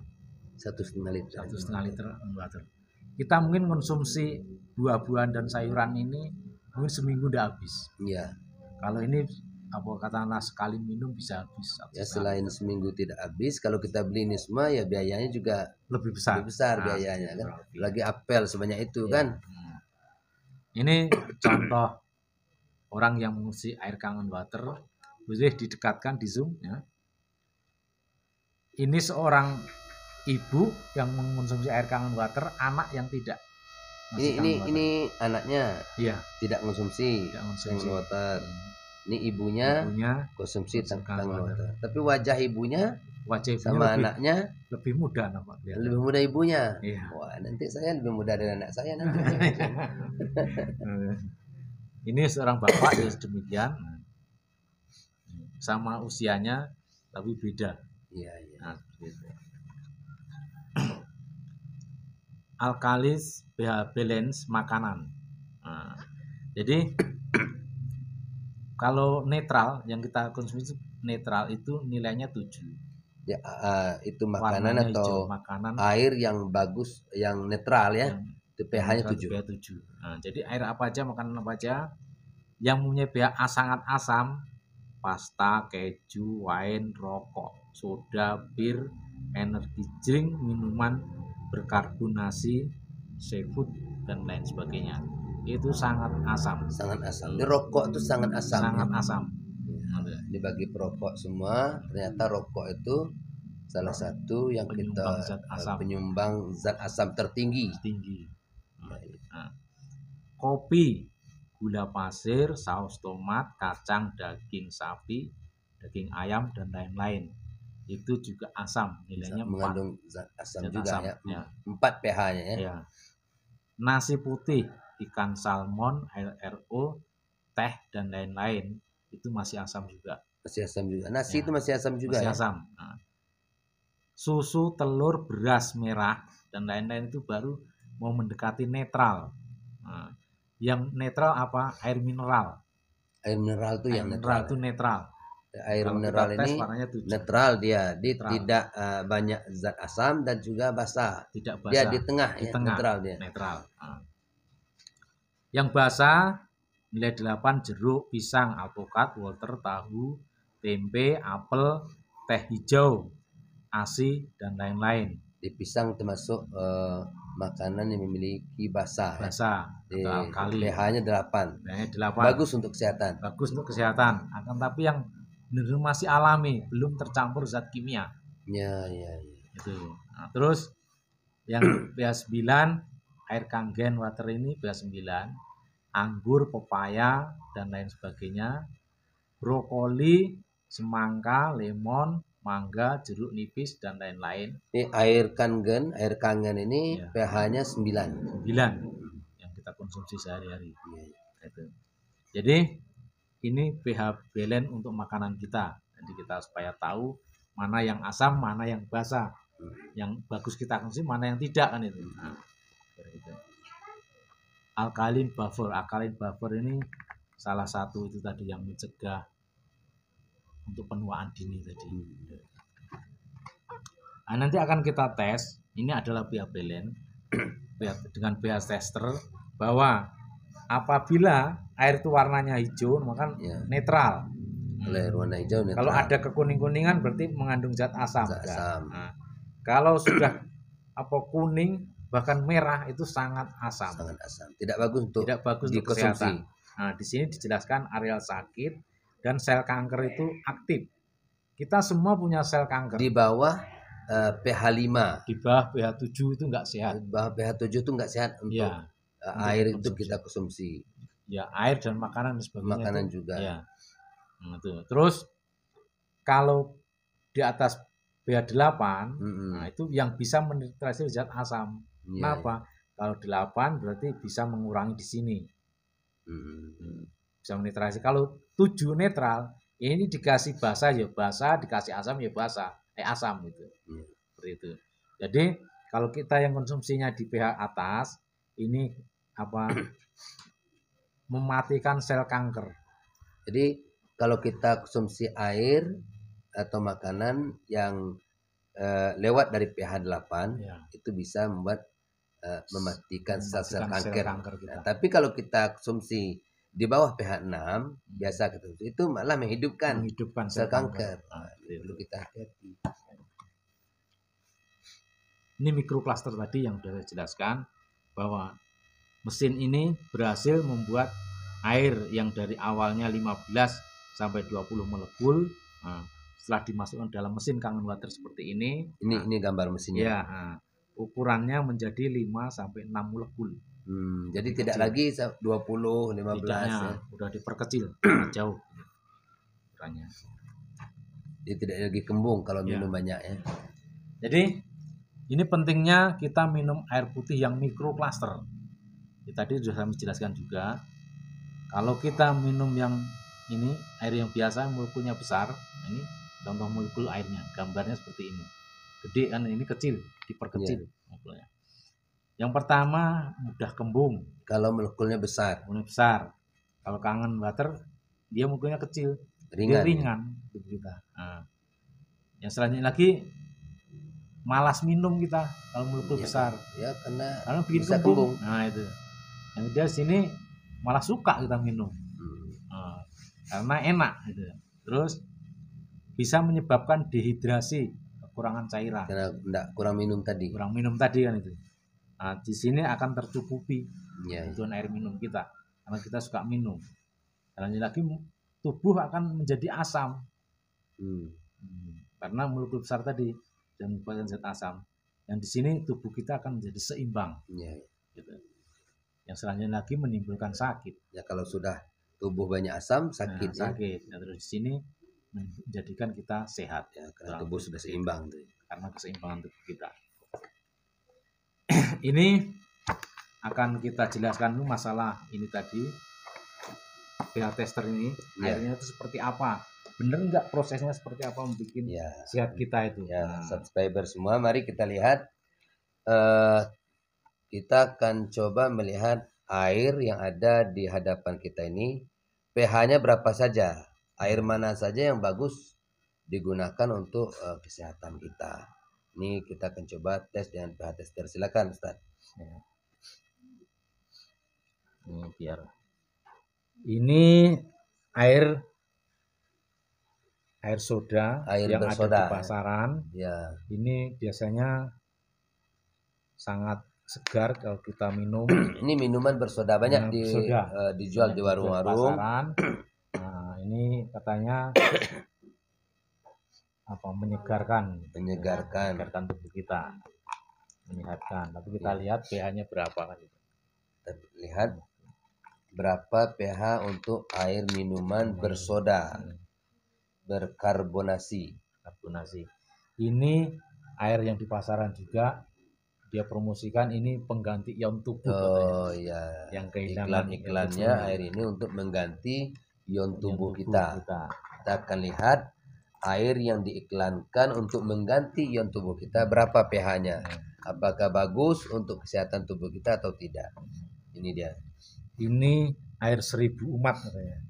1,5 liter. 1,5 liter water. Kita mungkin konsumsi buah-buahan dan sayuran ini mungkin seminggu udah habis. Iya. Kalau ini apa katakanlah sekali minum bisa habis. Ya selain seminggu tidak habis, kalau kita beli ini semua ya biayanya juga lebih besar. Lebih besar biayanya kan. Lagi apel sebanyak itu kan. Ini contoh orang yang mengisi air kangen water. Boleh didekatkan di zoom ya. Ini seorang ibu yang mengonsumsi air kangen water, anak yang tidak. Ini anaknya tidak konsumsi kangen water. Ini ibunya konsumsi kangen water. Tapi wajah ibunya sama anaknya lebih muda nampak. Lebih muda ibunya. Iya. Wah, nanti saya lebih muda dari anak saya nanti. Ini seorang bapak ya demikian. Sama usianya tapi beda. Iya. Nah, gitu. Alkalis pH balance makanan. Nah, jadi kalau netral yang kita konsumsi netral itu nilainya 7. Ya, itu makanan atau makanan, air yang bagus, yang netral ya. Itu pH-nya 7. Nah, jadi air apa aja, makanan apa aja yang mempunyai pH sangat asam, pasta, keju, wine, rokok, soda, bir, energi drink, minuman berkarbonasi, seafood dan lain sebagainya. Itu sangat asam. Sangat asam. Di rokok itu sangat asam. Sangat asam. Dibagi perokok semua, ternyata rokok itu salah satu yang penyumbang zat asam tertinggi. Nah, kopi, gula pasir, saus tomat, kacang, daging sapi, daging ayam dan lain-lain. Itu juga asam, nilainya 4. Mengandung zat asam juga asam, ya. 4 pH-nya ya. Nasi putih, ikan salmon, air RO, teh dan lain-lain itu masih asam juga. Masih asam juga. Nasi itu masih asam juga masih asam. Nah, susu, telur, beras merah dan lain-lain itu baru mau mendekati netral. Nah, yang netral apa? Air mineral. Air mineral itu yang netral. Itu netral. Air mineral ini netral dia tidak banyak zat asam dan juga basah. Tidak basah. Dia di tengah, netral dia. Netral. Nah. Yang basah nilai 8 jeruk, pisang, alpukat, wortel, tahu, tempe, apel, teh hijau, ASI dan lain-lain. Di pisang termasuk makanan yang memiliki basah. Alkali. pH-nya 8. Bagus untuk kesehatan. Akan tapi yang benar masih alami, belum tercampur zat kimia. Ya. Itu. Nah, terus yang pH 9 air kangen water ini pH 9, anggur, pepaya dan lain sebagainya, brokoli, semangka, lemon, mangga, jeruk nipis dan lain-lain. Ini air kangen ini pH-nya 9. 9 yang kita konsumsi sehari-hari. Jadi ini pH balance untuk makanan kita. Jadi kita supaya tahu mana yang asam, mana yang basa, yang bagus kita konsumsi, mana yang tidak kan itu. Nah, gitu. Alkaline buffer ini salah satu itu tadi yang mencegah untuk penuaan dini tadi. Nah, nanti akan kita tes. Ini adalah pH balance dengan pH tester bahwa apabila air itu warnanya hijau, maka netral. Oleh warna hijau netral. Kalau ada kekuning-kuningan berarti mengandung zat asam. Nah, kalau sudah kuning bahkan merah itu sangat asam. Sangat asam. Tidak bagus untuk dikonsumsi. Nah, di sini dijelaskan areal sakit dan sel kanker itu aktif. Kita semua punya sel kanker. Di bawah pH 5. Di bawah pH 7 itu enggak sehat. Di bawah pH 7 itu enggak sehat untuk air itu kita konsumsi. Ya, air dan makanan dan sebagainya. Makanan itu, juga. Ya. Nah, itu. Terus kalau di atas pH 8, nah itu yang bisa menetralisir zat asam. Kenapa? Kalau 8 berarti bisa mengurangi di sini. Bisa menetralisir. Kalau 7 netral, ini dikasih basa ya basa, dikasih asam ya basa. Asam gitu. Seperti itu. Jadi kalau kita yang konsumsinya di pH atas, ini mematikan sel kanker. Jadi kalau kita konsumsi air atau makanan yang lewat dari pH 8 itu bisa membuat mematikan sel-sel kanker. Nah, tapi kalau kita konsumsi di bawah pH 6 biasa kita itu malah menghidupkan sel kanker. Perlu kita hati-hati. Ini mikrocluster tadi yang sudah saya jelaskan bahwa mesin ini berhasil membuat air yang dari awalnya 15 sampai 20 molekul, setelah dimasukkan dalam mesin Kangen Water seperti ini. Ini gambar mesinnya. Ya, ukurannya menjadi 5 sampai 6 molekul. Jadi tidak lagi 20, 15 ya. Udah diperkecil jauh ukurannya. Dia tidak lagi kembung kalau minum banyak ya. Jadi ini pentingnya kita minum air putih yang mikrocluster. Tadi sudah saya jelaskan juga. Kalau kita minum yang ini air yang biasa molekulnya besar, ini contoh molekul airnya, gambarnya seperti ini. Gede kan, ini kecil, diperkecil molekulnya. Yang pertama mudah kembung. Kalau molekulnya besar. Kalau Kangen Water dia molekulnya kecil, ringan tubuh kita. Nah, yang selanjutnya lagi malas minum kita kalau molekul besar. Ya karena bikin kembung. Nah itu. Yang dia sini malah suka kita minum. Karena enak gitu. Terus bisa menyebabkan dehidrasi, kekurangan cairan. Karena kurang minum tadi kan itu. Nah, di sini akan tercukupi kebutuhan air minum kita karena kita suka minum. Dan lagi tubuh akan menjadi asam. Karena molekul besar tadi dan menyebabkan zat asam. Yang di sini tubuh kita akan menjadi seimbang. Gitu. Yang selanjutnya lagi menimbulkan sakit. Ya kalau sudah tubuh banyak asam sakit. Sakit. Nah, terus di sini menjadikan kita sehat. Ya, karena tubuh sudah seimbang. Karena keseimbangan tubuh kita. Ini akan kita jelaskan dulu masalah ini tadi. pH tester ini airnya itu seperti apa? Bener nggak prosesnya seperti apa membuat sehat kita itu? Subscriber semua, mari kita lihat. Kita akan coba melihat air yang ada di hadapan kita ini pH-nya berapa saja, air mana saja yang bagus digunakan untuk kesehatan kita. Ini kita akan coba tes dengan pH tester. Silakan Ustaz. Ini air soda yang bersoda, ada di pasaran. Ini biasanya sangat segar kalau kita minum. Ini minuman bersoda banyak dijual di warung-warung. Nah, ini katanya menyegarkan tubuh kita, menyehatkan. Tapi kita lihat pH-nya berapa kan itu. Kita lihat berapa pH untuk air minuman bersoda berkarbonasi. Ini air yang di pasaran juga dia promosikan ini pengganti ion tubuh Oh katanya. iya. Yang kehilangan Iklan-iklannya air ini untuk mengganti ion tubuh kita. kita. Kita akan lihat air yang diiklankan untuk mengganti ion tubuh kita berapa pH-nya. Apakah bagus untuk kesehatan tubuh kita atau tidak. Ini dia. Ini air 1000 umat katanya.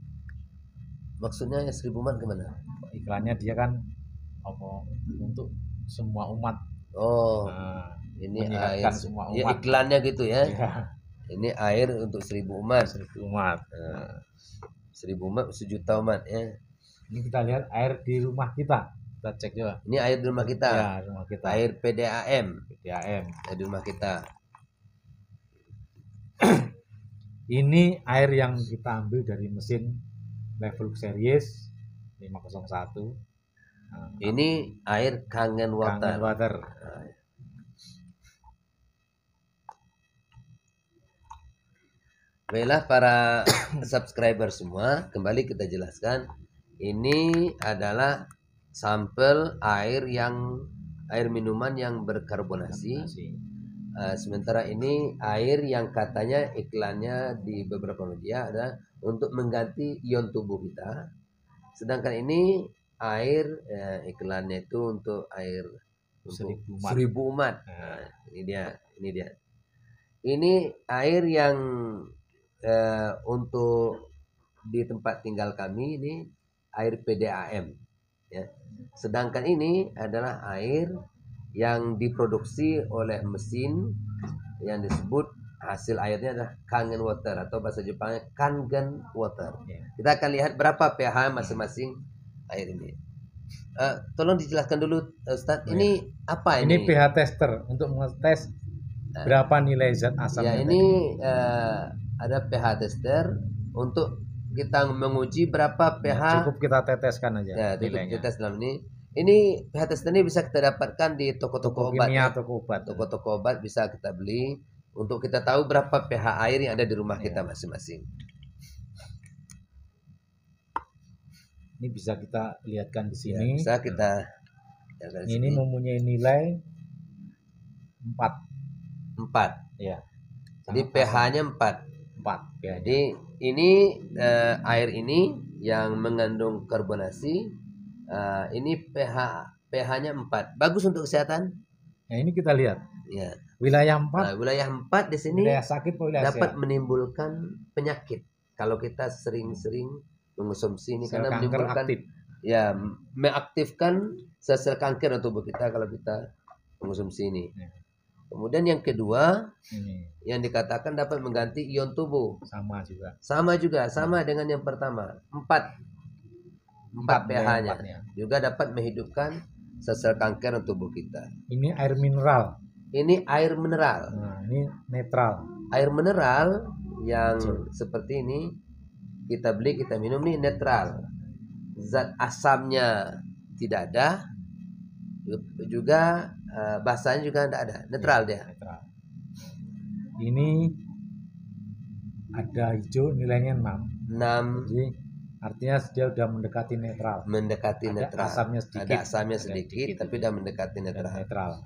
Maksudnya 1000 umat kemana? Iklannya dia kan apa untuk semua umat. Oh, Nah, ini air menyehatkan semua ya, umat. iklannya gitu ya. Ya, Ini air untuk 1000 umat. 1000 umat. Nah, 1000 umat, 1.000.000 umat ya. Ini kita lihat air di rumah kita. Kita cek juga. Ini air di rumah kita. Ya, rumah kita. Air PDAM. PDAM. Air di rumah kita. Ini air yang kita ambil dari mesin Level Series 501. Nah, Ini air Kangen Water. Kangen Water. Baiklah para subscriber semua, kembali kita jelaskan. Ini adalah sampel air minuman yang berkarbonasi. Sementara ini air yang katanya iklannya di beberapa media ada untuk mengganti ion tubuh kita. Sedangkan ini air iklannya itu untuk air 1000 umat. Nah, ini dia. Ini air yang untuk di tempat tinggal kami ini air PDAM ya. Sedangkan ini adalah air yang diproduksi oleh mesin yang disebut hasil airnya adalah Kangen Water atau bahasa Jepangnya Kangen Water. Kita akan lihat berapa pH masing-masing air ini. Tolong dijelaskan dulu Ustaz, ini apa ini? Ini pH tester untuk mengetes berapa nilai zat asamnya. Ya, ini ada pH tester untuk kita menguji berapa pH. Cukup kita teteskan aja. Ya, nilainya. Tetes dalam ini. Ini pH tester ini bisa kita dapatkan di toko-toko obat. Kimia, toko obat. Toko-toko obat bisa kita beli untuk kita tahu berapa pH air yang ada di rumah kita masing-masing. Ini bisa kita lihatkan di sini. Ya, bisa kita ini mempunyai nilai 4. Ya. Jadi pH-nya 4. Jadi ini air ini yang mengandung karbonasi, ini pH-nya 4. Bagus untuk kesehatan. Nah, ini kita lihat. Ya. Wilayah 4. Wilayah 4 di sini wilayah sakit, wilayah dapat sehat. menimbulkan penyakit kalau kita sering-sering mengonsumsi ini karena menimbulkan aktif. Ya, mengaktifkan sel-sel kanker dalam tubuh kita kalau kita mengonsumsi ini. Ya. Kemudian yang kedua, ini yang dikatakan dapat mengganti ion tubuh. Sama juga. Sama dengan yang pertama. 4 pH-nya. Juga dapat menghidupkan sel-sel kanker dalam tubuh kita. Ini air mineral. Nah, ini netral. Air mineral yang seperti ini kita beli, kita minum ini netral. Zat asamnya tidak ada. Juga bahasanya juga tidak ada, netral dia. Netral. Ini ada hijau nilainya 6. Jadi artinya dia sudah mendekati netral. Ada asamnya sedikit, tapi sudah mendekati netral.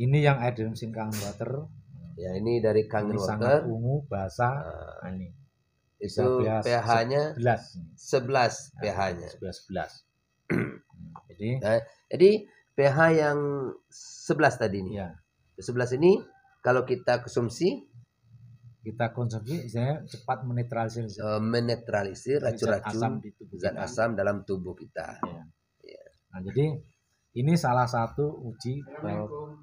Ini yang air dari mesin Kangen Water. Ya, ini dari Kangen Water. Sangat ungu, basah. Ini. Itu pH-nya 11 pH-nya. 11. Jadi pH yang 11 tadi ini. Ya. 11 ini kalau kita konsumsi misalnya cepat menetralisir racun-racun zat asam dalam tubuh kita. Ya. Ya. Nah, jadi ini salah satu uji bahwa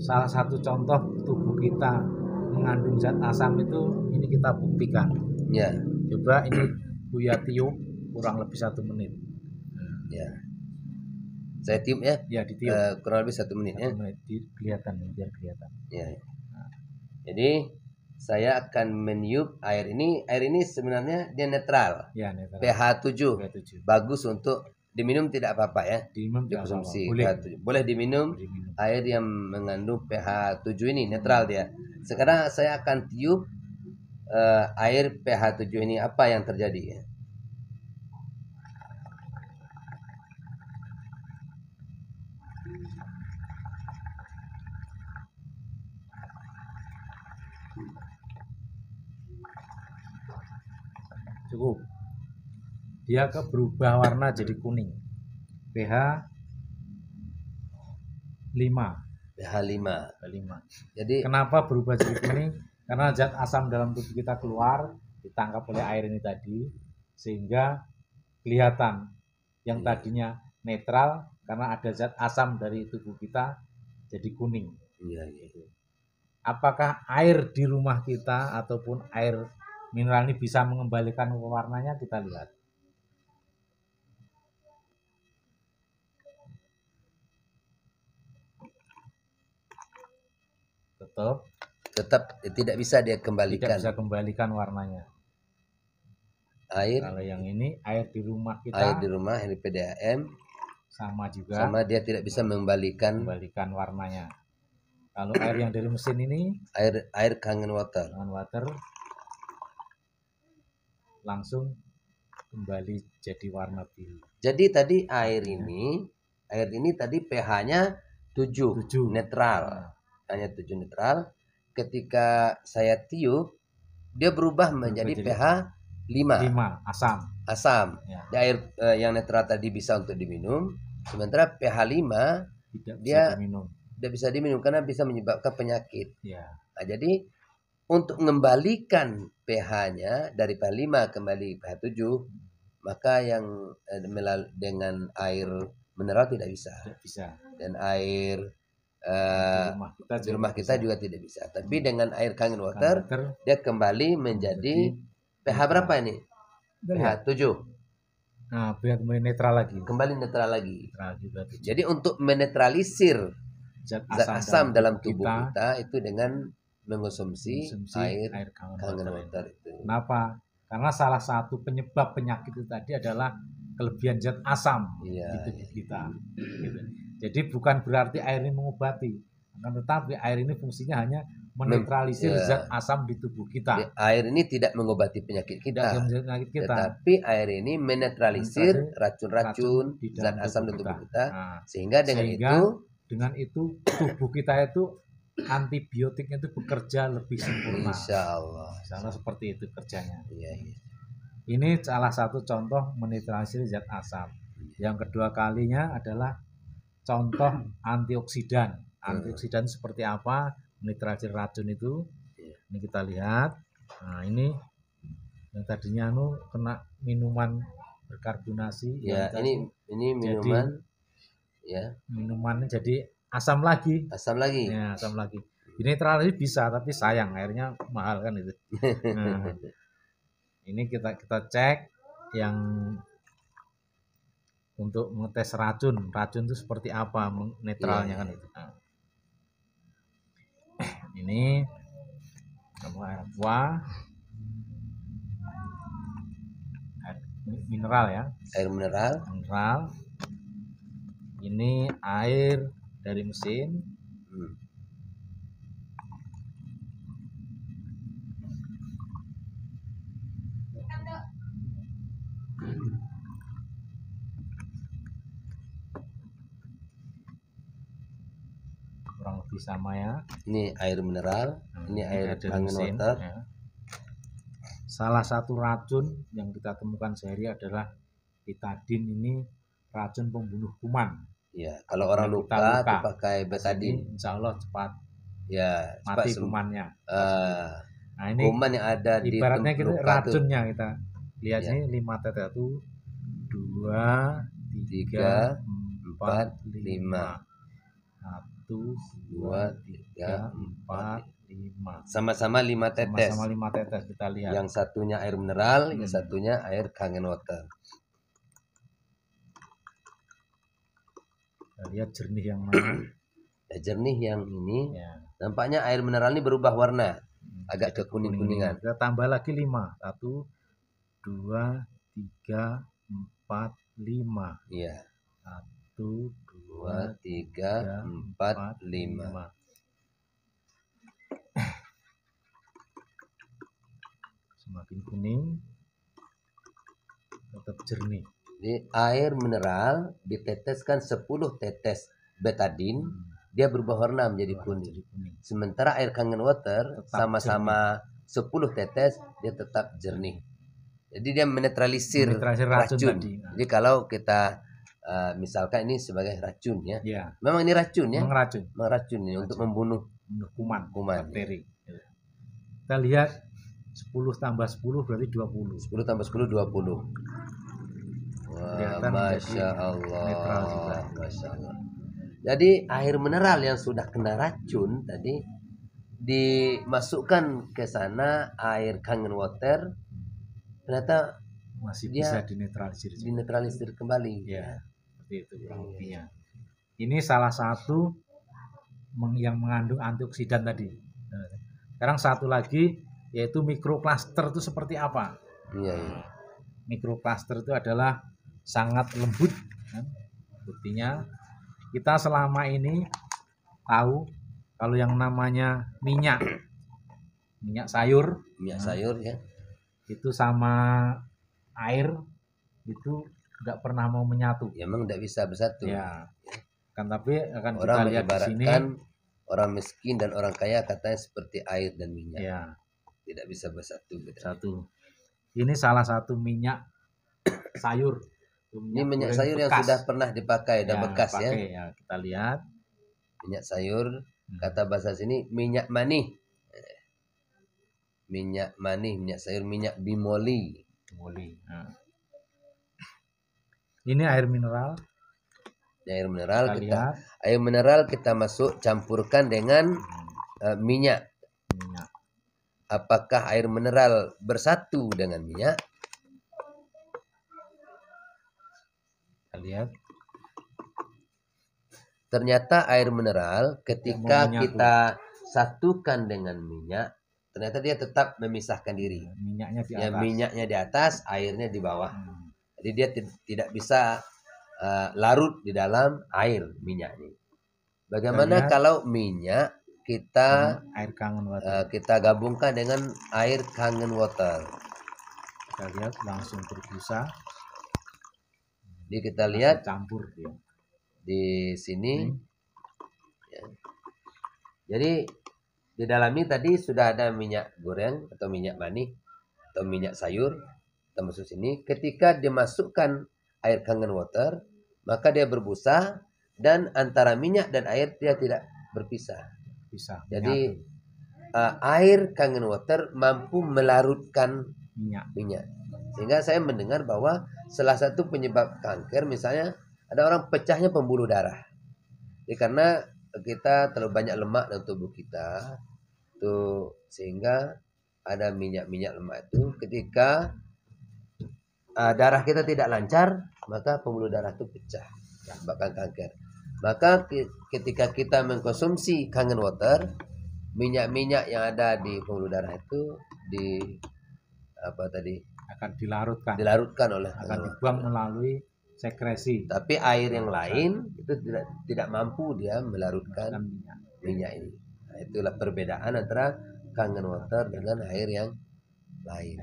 salah satu contoh tubuh kita mengandung zat asam itu ini kita buktikan. Ya. Coba ini Buya tiup kurang lebih 1 menit. Ya. Saya tiup ya. Ya, ditiup. Kurang lebih 1 menit ya. 1 menit biar kelihatan. Ya. Jadi saya akan meniup air ini. Air ini sebenarnya dia netral. Ya, netral. pH 7. Bagus untuk diminum, tidak apa-apa ya. Dikonsumsi. Boleh diminum air yang mengandung pH 7 ini, netral dia. Sekarang saya akan tiup air pH 7 ini, apa yang terjadi ya. cukup. Dia berubah warna jadi kuning. pH 5. pH 5. Jadi Kenapa berubah jadi kuning? Karena zat asam dalam tubuh kita keluar, ditangkap oleh air ini tadi, sehingga kelihatan yang tadinya netral karena ada zat asam dari tubuh kita jadi kuning. iya. Apakah air di rumah kita ataupun air mineral ini bisa mengembalikan warnanya? Kita lihat. Tetap tidak bisa dia kembalikan. Tidak bisa kembalikan warnanya. Air. Kalau yang ini air di rumah kita. Air di rumah, air PDAM. Sama juga. Sama dia tidak bisa mengembalikan warnanya. Kalau air yang dari mesin ini. Air Kangen Water. Langsung kembali jadi warna biru. Jadi tadi air ini tadi pH-nya 7. Netral. Hanya 7 netral. Ketika saya tiup, dia berubah menjadi pH 5. Asam. Ya. Di air yang netral tadi bisa untuk diminum, sementara pH 5 tidak bisa diminum karena bisa menyebabkan penyakit. Ya. Nah, jadi untuk mengembalikan pH-nya dari pH 5 kembali pH 7, maka yang dengan air mineral tidak bisa. Dan air di rumah kita juga tidak bisa. Tapi dengan air Kangen Water dia kembali menjadi pH berapa ini? pH 7. Nah, biar kembali netral lagi. Jadi untuk menetralisir zat asam dalam tubuh kita itu dengan mengonsumsi air Kangen Water itu. Kenapa? Karena salah satu penyebab penyakit itu tadi adalah kelebihan zat asam di tubuh kita. Gitu. Jadi bukan berarti air ini mengobati, tetapi air ini fungsinya hanya menetralisir zat asam di tubuh kita. Air ini tidak mengobati penyakit kita, tetapi air ini menetralisir racun-racun zat asam di tubuh kita. Sehingga dengan itu tubuh kita itu antibiotiknya itu bekerja lebih sempurna. Insya Allah seperti itu kerjanya. Iya. Ini salah satu contoh menetralisir zat asam. Yang kedua kalinya adalah contoh antioksidan. Antioksidan seperti apa? Menetralisir racun itu. Ini kita lihat. Nah, ini yang tadinya kena minuman berkarbonasi. Ya, ini minuman. Minumannya jadi asam lagi. Ya, asam lagi. Ini netralisir bisa, tapi sayang airnya mahal kan itu. Nah, ini kita cek yang untuk mengetes racun itu seperti apa netralnya kan itu. Nah, ini air aqua, air mineral ya. Air mineral. Ini air dari mesin. Kurang lebih sama ya. Ini air mineral, ini air Kangen Water. Ya. Salah satu racun yang kita temukan sehari adalah betadin. Ini racun pembunuh kuman. Ya, kalau orang luka pakai betadin, insya Allah cepat mati kumannya. Nah, ini kuman yang ada di ibaratnya kita racunnya kita lihat ini 5 tetes. 1, 2, 3, 4, 5. 1, 2, 3, 4, 5. Sama-sama 5 tetes. Sama-sama 5 tetes kita lihat. Yang satunya air mineral, yang satunya air Kangen Water. Kita lihat jernih yang mana? Jernih yang ini. Nampaknya air mineral ini berubah warna, agak ke kuning-kuningan. Kita tambah lagi 5. 1, 2, 3, 4, 5. Iya. 1, 2, 3, 4, 5. Semakin kuning, tetap jernih. Jadi air mineral diteteskan 10 tetes betadin, dia berubah warna menjadi kuning. Sementara air Kangen Water sama-sama 10 tetes dia tetap jernih. Jadi dia menetralisir Menetralisir racun. tadi. Jadi kalau kita misalkan ini sebagai racun ya. Ya, Memang ini racun ya. mengeracun. Meracun ini untuk membunuh kuman, kuman. bakteri. Kita lihat 10 tambah 10 berarti 20. 10 tambah 10 20. Wah, Kelihatan Masya netral juga. Allah. Masya Allah. Jadi air mineral yang sudah kena racun tadi dimasukkan ke sana air kangen water, ternyata masih dia bisa dinetralisir kembali. Ya, seperti itu kurang lebihnya. Ini salah satu yang mengandung antioksidan tadi. Sekarang satu lagi yaitu mikroklaster itu seperti apa? Iya, iya. Mikroklaster itu adalah sangat lembut. Buktinya kita selama ini tahu kalau yang namanya minyak sayur, Ya, itu sama air itu nggak pernah mau menyatu. Ya, emang nggak bisa bersatu. Ya, kan tapi akan Orang kita lihat di sini. Orang miskin dan orang kaya katanya seperti air dan minyak. Ya, tidak bisa bersatu. Satu. Ini salah satu minyak sayur. Ini minyak sayur bekas. Yang sudah pernah dipakai dan bekas ya. Kita lihat minyak sayur. Kata bahasa sini minyak manih. Minyak manih, minyak sayur, minyak bimoli. Nah. Ini air mineral. Air mineral kita masuk campurkan dengan minyak. Apakah air mineral bersatu dengan minyak? Kita lihat. Ternyata air mineral ketika kita satukan dengan minyak, ternyata dia tetap memisahkan diri. Minyaknya di atas. Minyaknya di atas, airnya di bawah. Jadi dia tidak bisa larut di dalam air minyak ini. Bagaimana kalau minyak kita air kangen water. Kita gabungkan dengan air kangen water? Kita lihat langsung berbusa. Jadi kita lihat campur dia. Di sini. Ya. Jadi di dalam ini tadi sudah ada minyak goreng atau minyak manis atau minyak sayur. Kita masuk sini. Ketika dimasukkan air kangen water, maka dia berbusa dan antara minyak dan air dia tidak berpisah. Jadi air kangen water mampu melarutkan minyak. Sehingga saya mendengar bahwa salah satu penyebab kanker misalnya ada orang pecahnya pembuluh darah. Jadi karena kita terlalu banyak lemak dalam tubuh kita, tuh sehingga ada minyak-minyak lemak itu. Ketika darah kita tidak lancar, maka pembuluh darah itu pecah, bahkan kanker. Maka ketika kita mengkonsumsi kangen water, minyak-minyak yang ada di pembuluh darah itu akan dilarutkan oleh akan dibuang melalui sekresi. Tapi air yang lain itu tidak mampu dia melarutkan minyak ini. Nah, itulah perbedaan antara kangen water dengan air yang lain.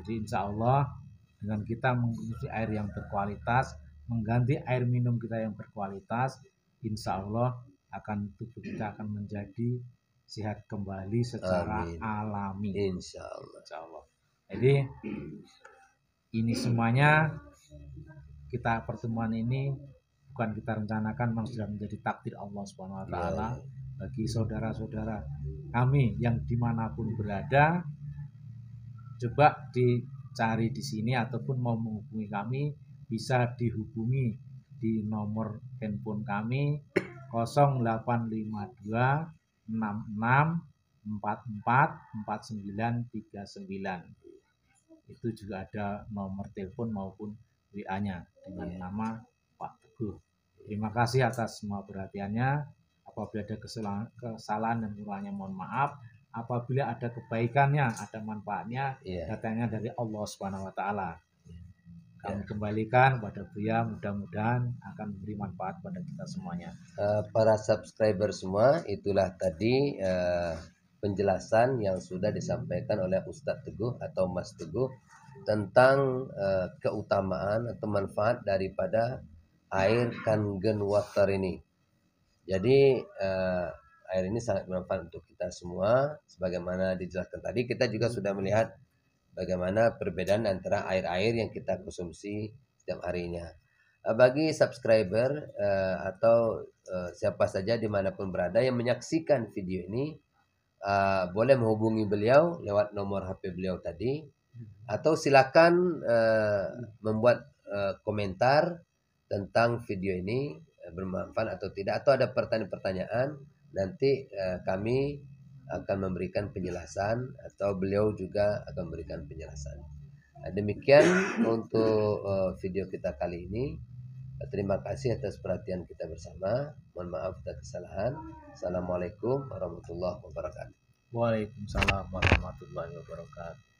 Jadi insya Allah dengan kita mengkonsumsi air yang berkualitas, mengganti air minum kita yang berkualitas, insya Allah tubuh kita akan menjadi sehat kembali secara alami. Insya Allah. Jadi ini semuanya pertemuan ini bukan kita rencanakan, memang sudah menjadi takdir Allah Subhanahu Wa Taala bagi saudara-saudara kami yang dimanapun berada. Coba dicari di sini ataupun mau menghubungi kami bisa dihubungi di nomor handphone kami 0852 66 44 4939. Itu juga ada nomor telepon maupun WA-nya dengan nama Pak Teguh. Terima kasih atas semua perhatiannya. Apabila ada kesalahan dan kurangnya mohon maaf. Apabila ada kebaikannya, ada manfaatnya, datangnya dari Allah Subhanahu Wa Taala. Kami kembalikan pada Buya, mudah-mudahan akan memberi manfaat pada kita semuanya. Para subscriber semua, itulah tadi penjelasan yang sudah disampaikan oleh Ustadz Teguh atau Mas Teguh tentang keutamaan atau manfaat daripada air kangen water ini. Jadi air ini sangat bermanfaat untuk kita semua. Sebagaimana dijelaskan tadi, kita juga sudah melihat bagaimana perbedaan antara air-air yang kita konsumsi setiap harinya. Bagi subscriber atau siapa saja dimanapun berada yang menyaksikan video ini, boleh menghubungi beliau lewat nomor HP beliau tadi, atau silakan membuat komentar tentang video ini bermanfaat atau tidak, atau ada pertanyaan-pertanyaan, nanti kami akan memberikan penjelasan atau beliau juga akan memberikan penjelasan. Demikian untuk video kita kali ini. Terima kasih atas perhatian kita bersama. Mohon maaf atas kesalahan. Assalamualaikum warahmatullahi wabarakatuh. Waalaikumsalam warahmatullahi wabarakatuh.